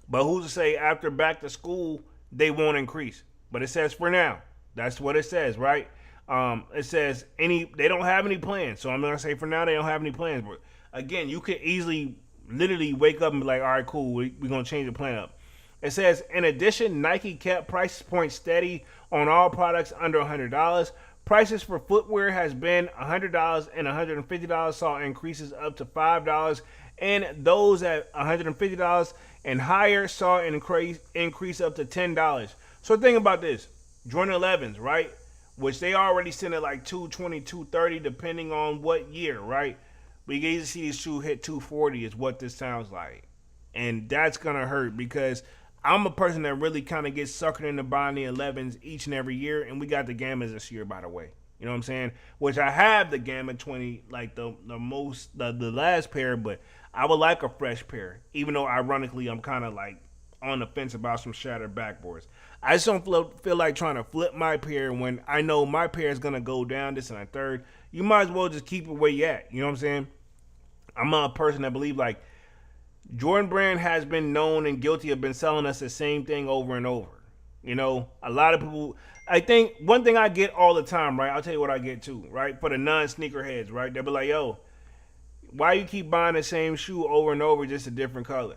But who's to say after back to school they won't increase? But it says for now. That's what it says, right? It says they don't have any plans. So I'm gonna say for now they don't have any plans. But again, you could easily literally wake up and be like, all right, cool, we're gonna change the plan up. It says in addition, Nike kept price points steady on all products under $100. Prices for footwear has been $100 and $150 saw increases up to $5, and those at $150 and higher saw an increase up to $10. So think about this: Jordan 11s, right? Which they already send at like $220, $230, depending on what year, right? We get to see this shoe hit $240 is what this sounds like. And that's going to hurt because I'm a person that really kind of gets suckered into buying the 11s each and every year. And we got the Gammas this year, by the way. You know what I'm saying? Which I have the Gamma 20, like the last pair, but I would like a fresh pair. Even though, ironically, I'm kind of like on the fence about some shattered backboards. I just don't feel like trying to flip my pair when I know my pair is gonna go down this and a third. You might as well just keep it where you at. You know what I'm saying? I'm a person that believe like Jordan Brand has been known and guilty of been selling us the same thing over and over. You know, a lot of people. I think one thing I get all the time, right? I'll tell you what I get too, right? For the non-sneaker heads, right? They'll be like, "Yo, why you keep buying the same shoe over and over, just a different color?"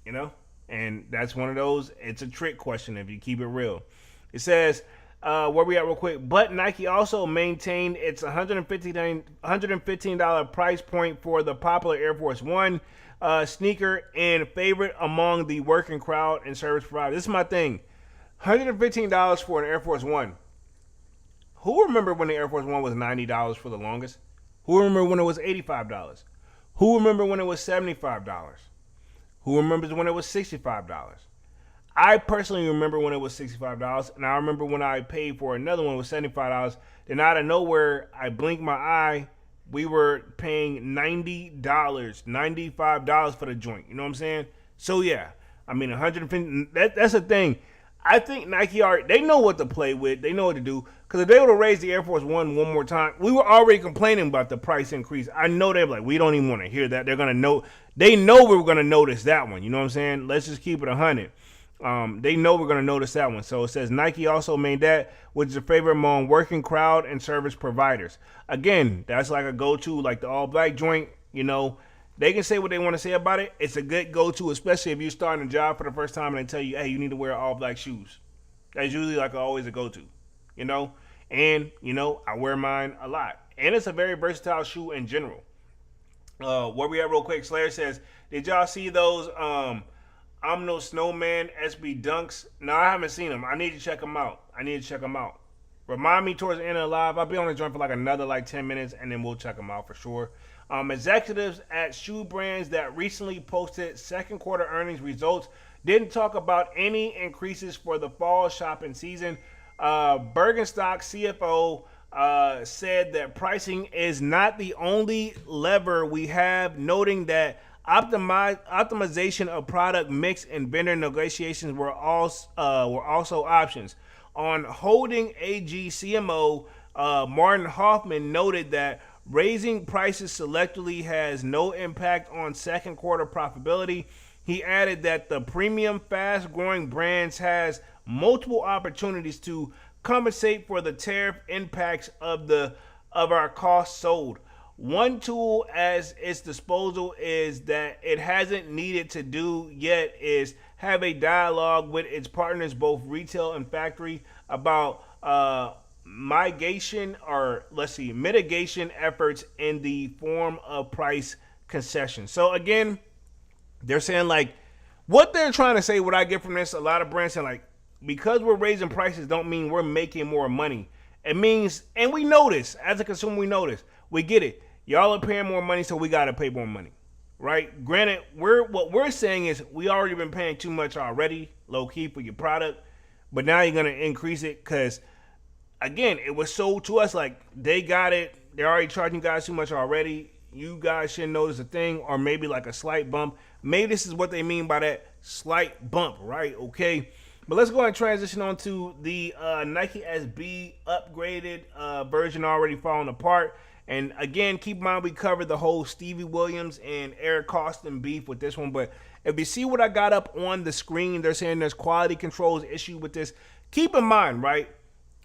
You know, and that's one of those. It's a trick question if you keep it real. It says, where we at real quick. But Nike also maintained its $115 price point for the popular Air Force One sneaker and favorite among the working crowd and service providers. This is my thing. $115 for an Air Force One. Who remember when the Air Force One was $90 for the longest? Who remember when it was $85? Who remember when it was $75? Who remembers when it was $65? I personally remember when it was $65, and I remember when I paid for another one with $75. Then out of nowhere, I blinked my eye. We were paying $90, $95 for the joint. You know what I'm saying? So yeah, I mean, 150. That's the thing. I think Nike they know what to play with. They know what to do. Because if they would have raised the Air Force one more time, we were already complaining about the price increase. I know they're like, we don't even want to hear that. They're gonna know. They know we were gonna notice that one. You know what I'm saying? Let's just keep it 100. They know we're gonna notice that one. So it says Nike also made that, which is a favorite among working crowd and service providers. Again, that's like a go-to, like the all black joint. You know, they can say what they want to say about it. It's a good go-to, especially if you're starting a job for the first time and they tell you, hey, you need to wear all black shoes. That's usually like always a go-to, you know? And, you know, I wear mine a lot. And it's a very versatile shoe in general. Where we at real quick, Slayer says, did y'all see those Omno Snowman SB Dunks? No, I haven't seen them. I need to check them out. Remind me towards the end of the live. I'll be on the joint for like another like 10 minutes, and then we'll check them out for sure. Executives at shoe brands that recently posted second quarter earnings results didn't talk about any increases for the fall shopping season. Bergenstock CFO said that pricing is not the only lever we have, noting that optimization of product mix and vendor negotiations were also options. On Holding AG CMO, Martin Hoffman noted that raising prices selectively has no impact on second quarter profitability. He added that the premium, fast-growing brands has multiple opportunities to compensate for the tariff impacts of our costs sold. One tool at its disposal is that it hasn't needed to do yet is have a dialogue with its partners, both retail and factory, about mitigation efforts in the form of price concessions. So again, they're saying like what they're trying to say, what I get from this, a lot of brands saying like, because we're raising prices don't mean we're making more money. It means, and we know this, as a consumer, we know this. We get it. Y'all are paying more money, so we got to pay more money, right? Granted, what we're saying is we already been paying too much already, low key, for your product, but now you're going to increase it because, again, it was sold to us like they got it. They're already charging you guys too much already. You guys shouldn't notice a thing, or maybe like a slight bump. Maybe this is what they mean by that slight bump, right? Okay. But let's go ahead and transition on to the Nike SB upgraded version already falling apart. And again, keep in mind we covered the whole Stevie Williams and Eric Costin beef with this one. But if you see what I got up on the screen, they're saying there's quality controls issue with this. Keep in mind, right?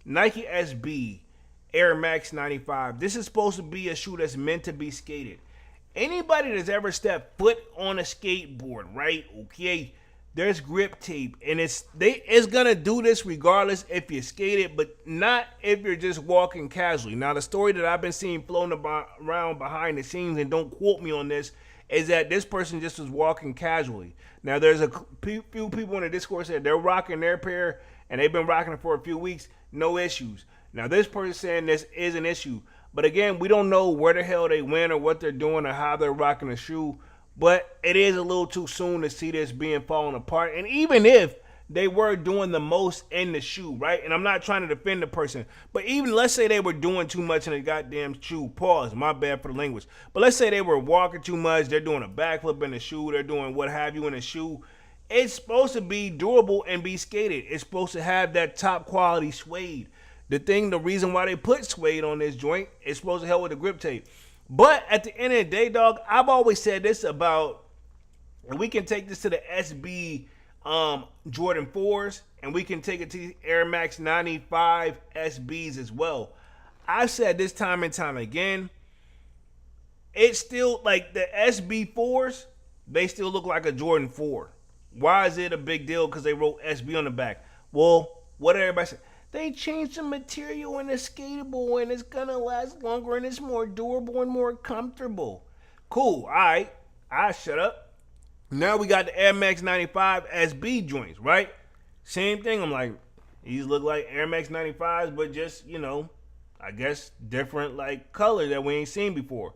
Nike SB Air Max 95. This is supposed to be a shoe that's meant to be skated. Anybody that's ever stepped foot on a skateboard, right? Okay, there's grip tape, and it's gonna do this regardless if you skate it, but not if you're just walking casually. Now, the story that I've been seeing floating around behind the scenes, and don't quote me on this, is that this person just was walking casually. Now, there's a few people in the Discord said they're rocking their pair, and they've been rocking it for a few weeks, no issues. Now, this person saying this is an issue, but again, we don't know where the hell they went or what they're doing or how they're rocking the shoe. But it is a little too soon to see this being falling apart. And even if they were doing the most in the shoe, right? And I'm not trying to defend the person, but even let's say they were doing too much in the goddamn shoe. Pause, my bad for the language. But let's say they were walking too much. They're doing a backflip in the shoe. They're doing what have you in the shoe. It's supposed to be durable and be skated. It's supposed to have that top quality suede. The reason why they put suede on this joint is supposed to help with the grip tape. But at the end of the day, dog, I've always said this about, and we can take this to the SB Jordan 4s, and we can take it to the Air Max 95 SBs as well. I've said this time and time again, it's still like the SB4s, they still look like a Jordan 4. Why is it a big deal? Because they wrote SB on the back. Well, what did everybody say? They changed the material and it's skatable and it's gonna last longer and it's more durable and more comfortable. Cool, alright. I shut up. Now we got the Air Max 95 SB joints, right? Same thing. I'm like, these look like Air Max 95s, but just, I guess different like color that we ain't seen before.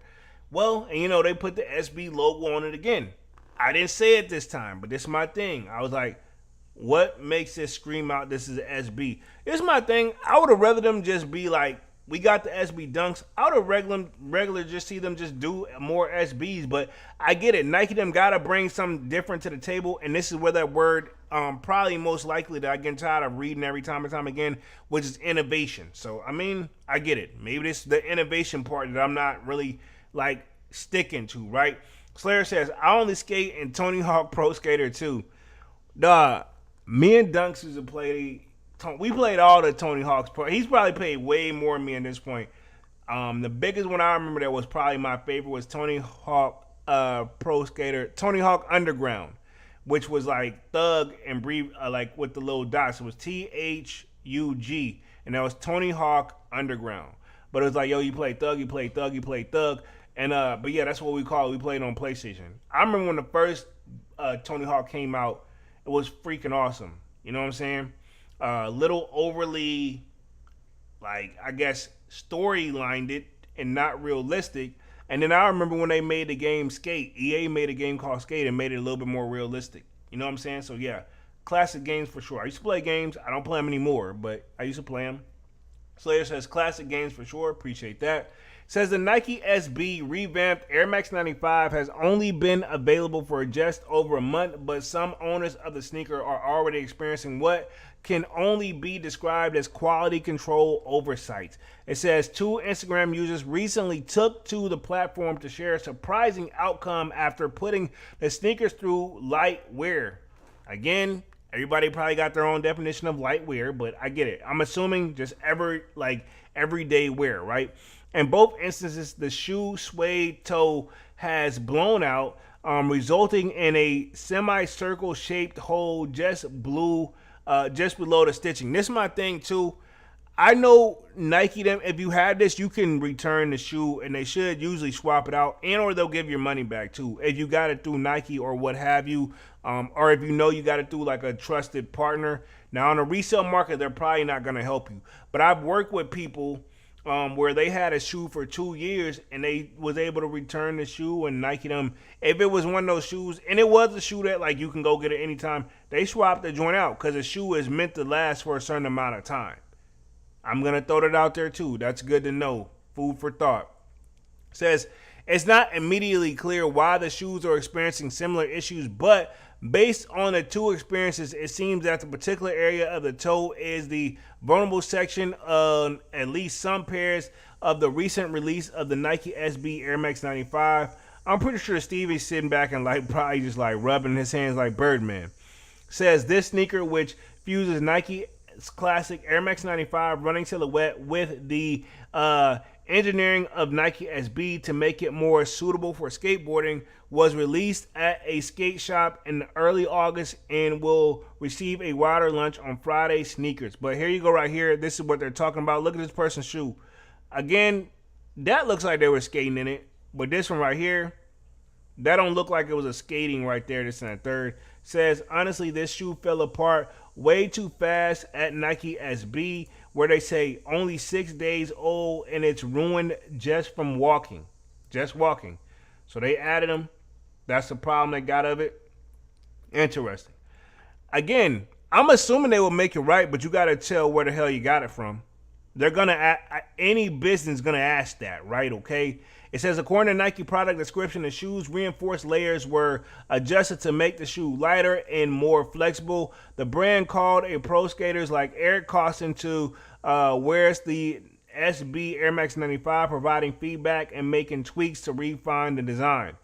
Well, and they put the SB logo on it again. I didn't say it this time, but this is my thing. I was like, what makes this scream out this is an SB? This is my thing. I would have rather them just be like, we got the SB Dunks. I would have regular just see them just do more SBs, but I get it. Nike them gotta bring something different to the table, and this is where that word probably most likely that I get tired of reading every time and time again, which is innovation. So I mean, I get it. Maybe this is the innovation part that I'm not really like sticking to, right? Slayer says, I only skate in Tony Hawk Pro Skater 2. Dog, me and Dunks used to play. We played all the Tony Hawk's Pro. He's probably played way more than me at this point. The biggest one I remember that was probably my favorite was Tony Hawk Pro Skater, Tony Hawk Underground, which was like Thug and Breathe, like with the little dots. It was THUG, and that was Tony Hawk Underground. But it was like, yo, you play Thug, you play Thug, you play Thug. And but yeah, that's what we call it. We played on PlayStation. I remember when the first Tony Hawk came out, it was freaking awesome. You know what I'm saying? Little overly, like, I guess, storylined it and not realistic. And then I remember when they made the game Skate. EA made a game called Skate and made it a little bit more realistic. You know what I'm saying? So yeah, classic games for sure. I used to play games. I don't play them anymore, but I used to play them. Slayer says classic games for sure. Appreciate that. Says the Nike SB revamped Air Max 95 has only been available for just over a month, but some owners of the sneaker are already experiencing what can only be described as quality control oversight. It says two Instagram users recently took to the platform to share a surprising outcome after putting the sneakers through light wear. Again, everybody probably got their own definition of light wear, but I get it. I'm assuming just everyday wear, right? In both instances, the shoe suede toe has blown out, resulting in a semicircle shaped hole just below the stitching. This is my thing too. I know Nike them. If you have this, you can return the shoe, and they should usually swap it out, and or they'll give your money back too. If you got it through Nike or what have you, or if you got it through like a trusted partner. Now on the resale market, they're probably not gonna help you. But I've worked with people where they had a shoe for 2 years and they was able to return the shoe, and Nike them, if it was one of those shoes, and it was a shoe that like you can go get it anytime, they swapped the joint out because the shoe is meant to last for a certain amount of time. I'm going to throw that out there too. That's good to know. Food for thought. Says, it's not immediately clear why the shoes are experiencing similar issues, but based on the two experiences, it seems that the particular area of the toe is the vulnerable section of at least some pairs of the recent release of the Nike SB Air Max 95. I'm pretty sure Stevie's sitting back and like probably just like rubbing his hands like Birdman. Says this sneaker, which fuses Nike's classic Air Max 95 running silhouette with the engineering of Nike SB to make it more suitable for skateboarding, was released at a skate shop in early August and will receive a wider launch on Friday sneakers. But here you go right here. This is what they're talking about. Look at this person's shoe. Again, that looks like they were skating in it. But this one right here, that don't look like it was a skating right there. This and that third. Says, honestly, this shoe fell apart way too fast at Nike SB, where they say only 6 days old and it's ruined just from walking. Just walking. So they added them. That's the problem they got of it. Interesting. Again, I'm assuming they will make it right, but you got to tell where the hell you got it from. They're gonna any business gonna ask that, right? Okay. It says according to Nike product description, the shoe's reinforced layers were adjusted to make the shoe lighter and more flexible. The brand called a pro skaters like Eric Costin to wears the SB Air Max 95, providing feedback and making tweaks to refine the design.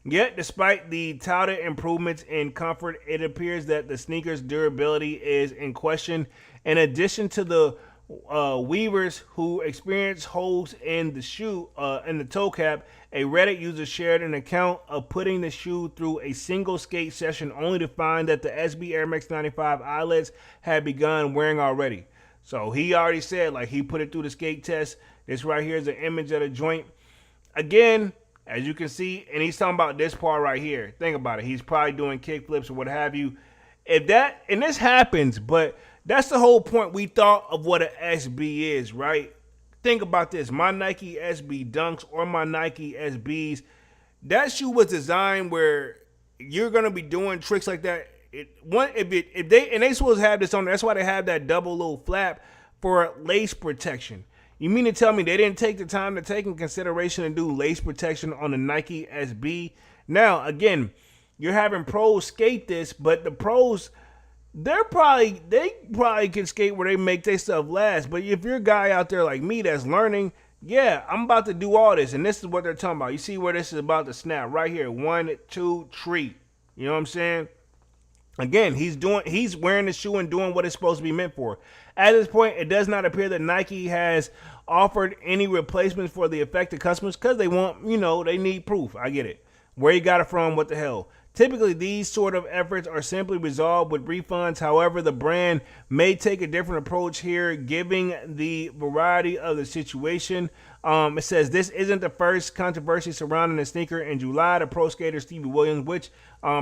Yet, despite the touted improvements in comfort, it appears that the sneaker's durability is in question. In addition to the weavers who experienced holes in the shoe, in the toe cap, a Reddit user shared an account of putting the shoe through a single skate session only to find that the SB Air Max 95 eyelets had begun wearing already. So he already said, like, he put it through the skate test. This right here is an image of the joint. Again, as you can see, and he's talking about this part right here. Think about it. He's probably doing kick flips or what have you. If that, and this happens, but that's the whole point we thought of what an SB is, right? Think about this. My Nike SB Dunks or my Nike SBs, that shoe was designed where you're going to be doing tricks like that. If they supposed to have this on, that's why they have that double little flap for lace protection. You mean to tell me they didn't take the time to take in consideration and do lace protection on the Nike SB? Now, again, you're having pros skate this, but the pros, they probably can skate where they make their stuff last. But if you're a guy out there like me that's learning, yeah, I'm about to do all this, and this is what they're talking about. You see where this is about to snap right here. 1, 2, 3. You know what I'm saying? Again, he's wearing the shoe and doing what it's supposed to be meant for. At this point, it does not appear that Nike has offered any replacements for the affected customers because they want, they need proof. I get it. Where you got it from, what the hell? Typically, these sort of efforts are simply resolved with refunds. However, the brand may take a different approach here, given the variety of the situation. It says this isn't the first controversy surrounding the sneaker. In July, the pro skater Stevie Williams, which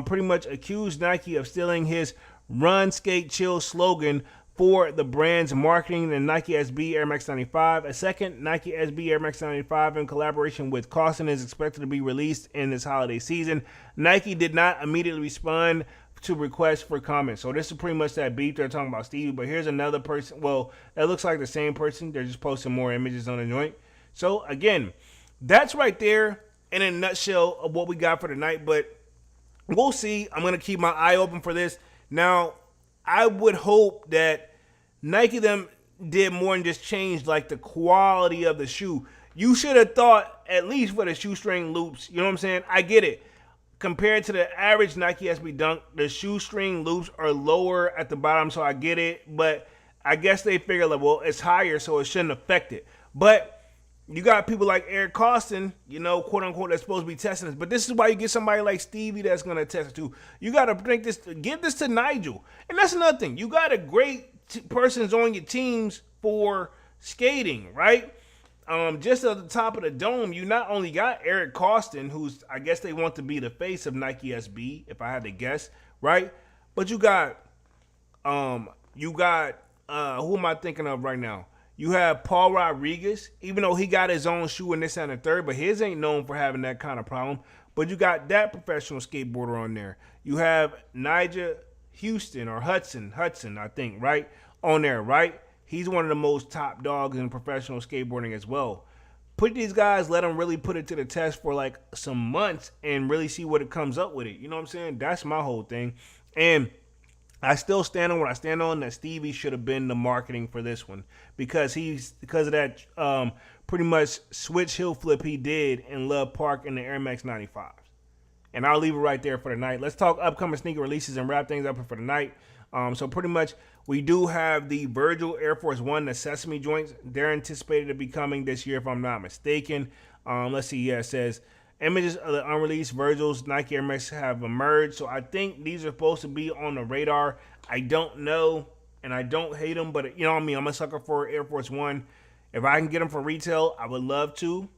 pretty much accused Nike of stealing his "Run, Skate, Chill" slogan for the brand's marketing, the Nike SB Air Max 95. A second Nike SB Air Max 95 in collaboration with Costin is expected to be released in this holiday season. Nike did not immediately respond to requests for comment. So this is pretty much that beef they're talking about Stevie, but here's another person. Well, that looks like the same person. They're just posting more images on the joint. So again, that's right there in a nutshell of what we got for tonight, but we'll see. I'm going to keep my eye open for this. Now, I would hope that Nike them did more than just change like the quality of the shoe. You should have thought at least for the shoestring loops. You know what I'm saying? I get it. Compared to the average Nike SB Dunk, the shoestring loops are lower at the bottom, so I get it. But I guess they figure, like, well, it's higher, so it shouldn't affect it. But you got people like Eric Costin, quote unquote, that's supposed to be testing this. But this is why you get somebody like Stevie that's going to test it too. You got to give this to Nigel. And that's another thing. You got a great persons on your teams for skating, right? Just at the top of the dome, you not only got Eric Costin, who's, I guess they want to be the face of Nike SB, if I had to guess, right? But you got, who am I thinking of right now? You have Paul Rodriguez, even though he got his own shoe in this and the third, but his ain't known for having that kind of problem. But you got that professional skateboarder on there. You have Nigel Hudson, I think, right? On there, right? He's one of the most top dogs in professional skateboarding as well. Put these guys, let them really put it to the test for like some months and really see what it comes up with it. You know what I'm saying? That's my whole thing. And I still stand on what I stand on, that Stevie should have been the marketing for this one because of that pretty much switch heel flip he did in Love Park in the Air Max 95s. And I'll leave it right there for tonight. Let's talk upcoming sneaker releases and wrap things up for tonight. So pretty much we do have the Virgil Air Force One, the Sesame joints. They're anticipated to be coming this year if I'm not mistaken. Let's see. Yeah, it says images of the unreleased Virgil's Nike Air Max have emerged. So I think these are supposed to be on the radar. I don't know, and I don't hate them, but you know what I mean? I'm a sucker for Air Force One. If I can get them for retail, I would love to.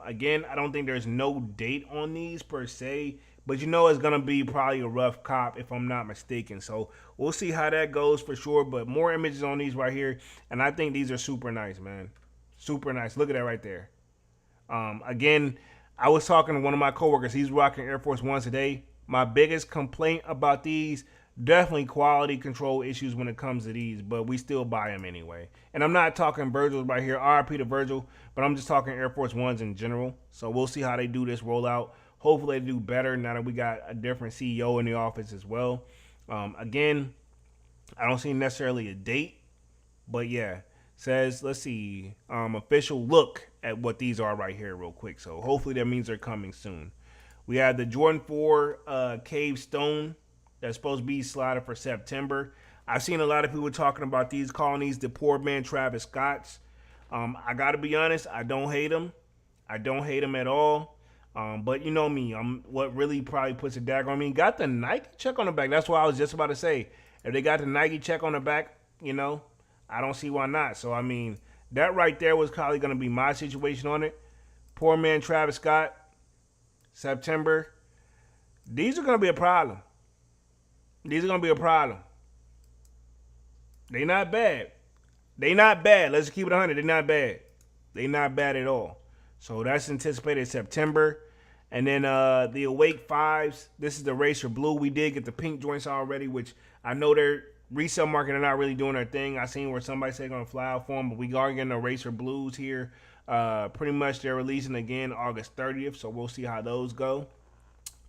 Again, I don't think there's no date on these per se, but it's going to be probably a rough cop if I'm not mistaken. So we'll see how that goes for sure, but more images on these right here, and I think these are super nice, man. Super nice. Look at that right there. Again, I was talking to one of my coworkers. He's rocking Air Force Ones today. My biggest complaint about these, definitely quality control issues when it comes to these, but we still buy them anyway. And I'm not talking Virgil's right here, RIP to Virgil, but I'm just talking Air Force Ones in general. So we'll see how they do this rollout. Hopefully they do better now that we got a different CEO in the office as well. Again, I don't see necessarily a date, but yeah, says, let's see, official look at what these are right here real quick. So hopefully that means they're coming soon. We have the Jordan 4 Cave Stone that's supposed to be slotted for September. I've seen a lot of people talking about these, calling these the poor man Travis Scott's. I got to be honest, I don't hate them. I don't hate them at all. But you know me, what really probably puts a dagger on me. Got the Nike check on the back. That's what I was just about to say. If they got the Nike check on the back, you know, I don't see why not. So, I mean, that right there was probably going to be my situation on it. Poor man Travis Scott, September. These are going to be a problem. These are going to be a problem. They not bad. They not bad. Let's keep it 100. They not bad. They not bad at all. So that's anticipated September. And then the Awake 5s. This is the Racer Blue. We did get the pink joints already, which I know they're resale market are not really doing their thing. I seen where somebody said going to fly out for them, but we are getting the Racer Blues here. Pretty much they're releasing again August 30th, so we'll see how those go.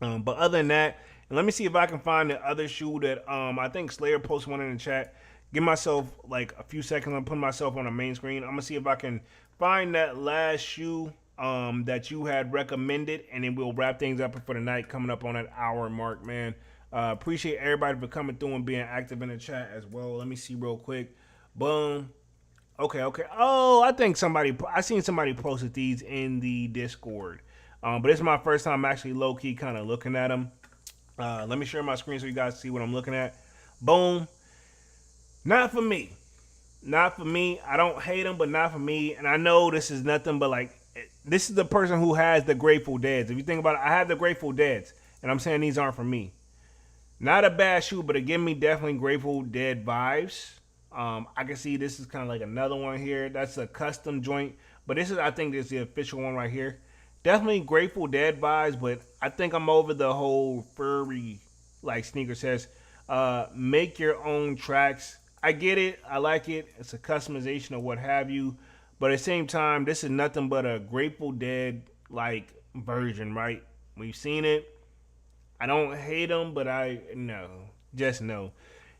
But other than that, and let me see if I can find the other shoe that I think Slayer posted one in the chat. Give myself like a few seconds. I'm putting myself on the main screen. I'm gonna see if I can find that last shoe that you had recommended, and then we'll wrap things up for the night. Coming up on that hour mark, man. Appreciate everybody for coming through and being active in the chat as well. Let me see real quick. Boom. Okay. Oh, I seen somebody posted these in the Discord. But this is my first time actually low-key kind of looking at them. Let me share my screen so you guys see what I'm looking at. Boom. Not for me. Not for me. I don't hate them, but not for me. And I know this is nothing but like, this is the person who has the Grateful Deads. If you think about it, I have the Grateful Deads. And I'm saying these aren't for me. Not a bad shoe, but it give me definitely Grateful Dead vibes. I can see this is kind of like another one here. That's a custom joint. But this is, I think this is the official one right here. Definitely Grateful Dead vibes, but I think I'm over the whole furry, like sneaker says, make your own tracks. I get it. I like it. It's a customization or what have you. But at the same time, this is nothing but a Grateful Dead like version, right? We've seen it. I don't hate them, but just no.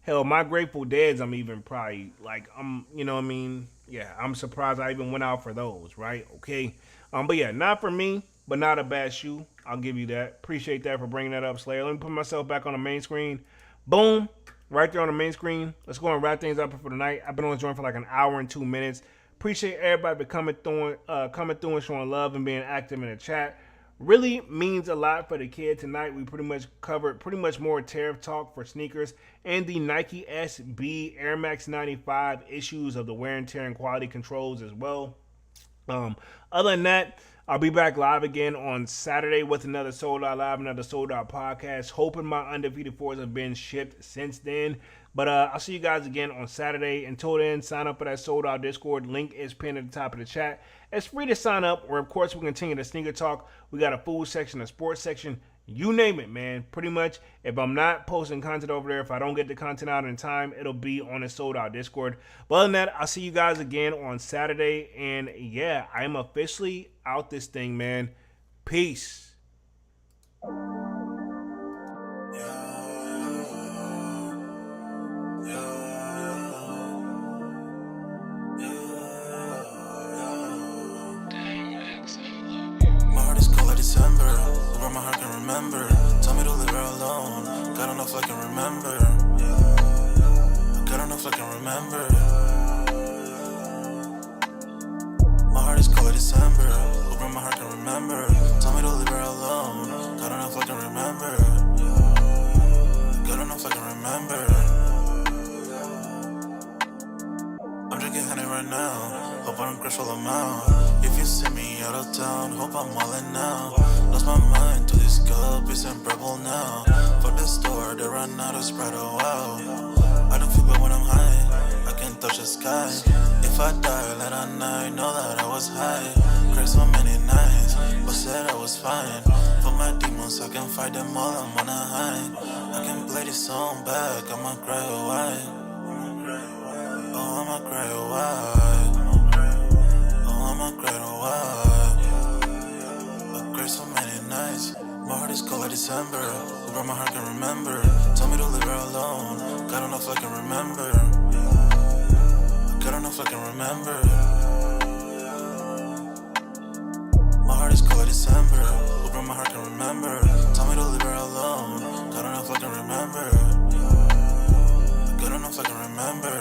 Hell, my Grateful Deads, I'm even probably like, you know what I mean? Yeah, I'm surprised I even went out for those, right? Okay. But yeah, not for me, but not a bad shoe. I'll give you that. Appreciate that for bringing that up, Slayer. Let me put myself back on the main screen. Boom. Right there on the main screen. Let's go and wrap things up for the night. I've been on this joint for like an hour and 2 minutes. Appreciate everybody for coming through and showing love and being active in the chat. Really means a lot for the kid tonight. We pretty much covered more tariff talk for sneakers and the Nike SB Air Max 95 issues of the wear and tear and quality controls as well. Other than that, I'll be back live again on Saturday with another Sold Out Live, another Sold Out podcast. Hoping my undefeated fours have been shipped since then. But I'll see you guys again on Saturday. Until then, sign up for that Sold Out Discord. Link is pinned at the top of the chat. It's free to sign up, where, of course, we'll continue the sneaker talk. We got a food section, a sports section. You name it, man. Pretty much, if I'm not posting content over there, if I don't get the content out in time, it'll be on the Sold Out Discord. But other than that, I'll see you guys again on Saturday. And yeah, I am officially out this thing, man. Peace. December, where my heart can remember. Tell me to leave her alone. God enough I can remember. God enough I can remember. My heart is cold December, where my heart can remember. Tell me to leave her alone. God enough I can remember. God enough I can remember. I'm drinking honey right now. Hope I don't crash all amount. If you see me out of town, hope I'm wildin' now. Lost my mind to this cup, it's unbearable now. For the store, they run out of Sprite, oh wow. I don't feel bad when I'm high, I can't touch the sky. If I die late at night, know that I was high. Cried so many nights, but said I was fine. For my demons, I can fight them all, I'm on a high. I can play this song back, I'ma cry away. Oh, I'ma cry away. Oh, I'ma cry away. I cried so many nights. My heart is cold like December. Who brought my heart can remember. Told me to leave her alone. God don't know if I can remember. God don't know if I can remember. My heart is cold like December. Who brought my heart can remember. Told me to leave her alone. God don't know if I can remember. God don't know if I can remember.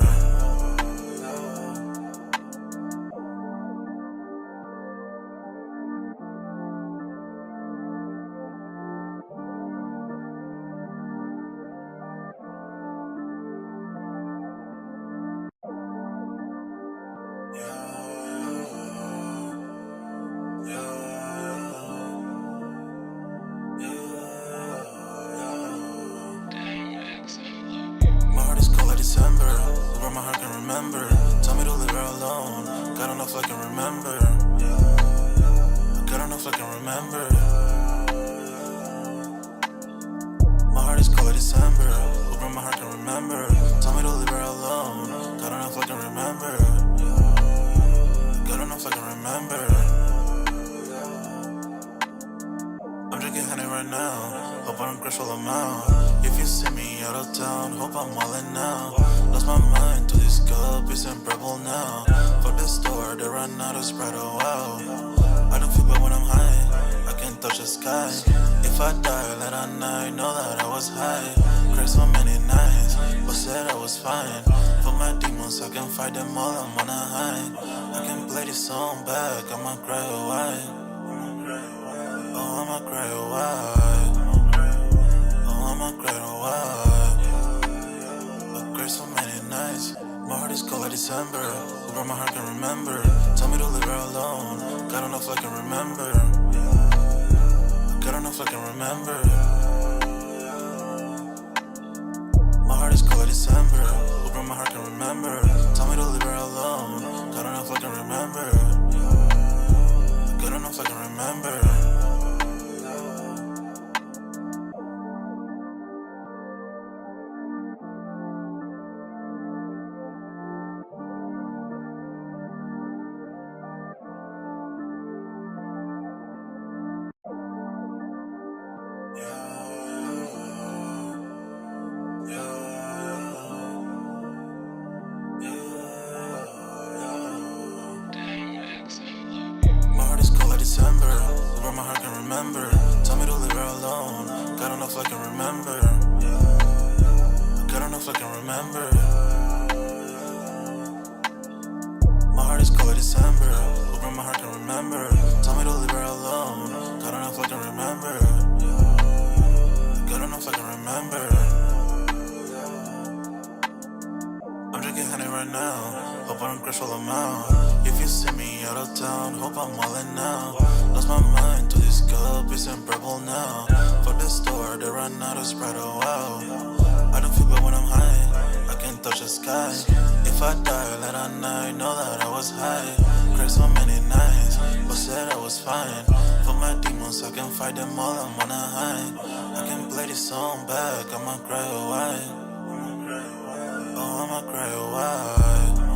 My heart is cold like December. Where my heart can remember. Tell me to leave her alone. God don't know if I can remember. God don't know if I can remember. My heart is cold like December. Where my heart can remember. Tell me to leave her alone. God don't know if I can remember. God don't know if I can remember. I'm drinking honey right now. Hope I don't crash all amount. If you see me out of town, hope I'm wildin' now. Lost my mind to this cup, it's unbearable now. For the store, they run out of Sprite, oh wow. I don't feel bad when I'm high, I can't touch the sky. If I die late at night, know that I was high. Cried so many nights, but said I was fine. For my demons, I can fight them all, I'm on a high. I can play this song back, I'ma cry away. Oh, I'ma cry away. Oh, I'ma cry away. I cried so many nights. My heart is cold like December. Who brought my heart can remember. Tell me to leave her alone. God don't know if I can remember. God don't know if I can remember. My heart is cold like December. Who brought my heart can remember. Tell me to leave her alone. God don't know if I can remember. God don't know if I can remember. My heart is cold like December. Where my heart can remember. Tell me to leave her alone. God don't know if I can remember. God don't know if I can remember. My heart is cold like December. Where my heart can remember. Tell me to leave her alone. God don't know if I can remember. God don't know if I can remember. I'm drinking honey right now. Hope I don't crash all amount. If you see me out of town, hope I'm wildin' now. Lost my mind to this cup, it's unbearable now. For the store, they run out of Sprite, oh wow. I don't feel bad when I'm high, I can't touch the sky. If I die late at night, know that I was high. Cried so many nights, but said I was fine. For my demons, I can fight them all, I'm on a high. I can play this song back, I'ma cry away. Oh, I'ma cry away.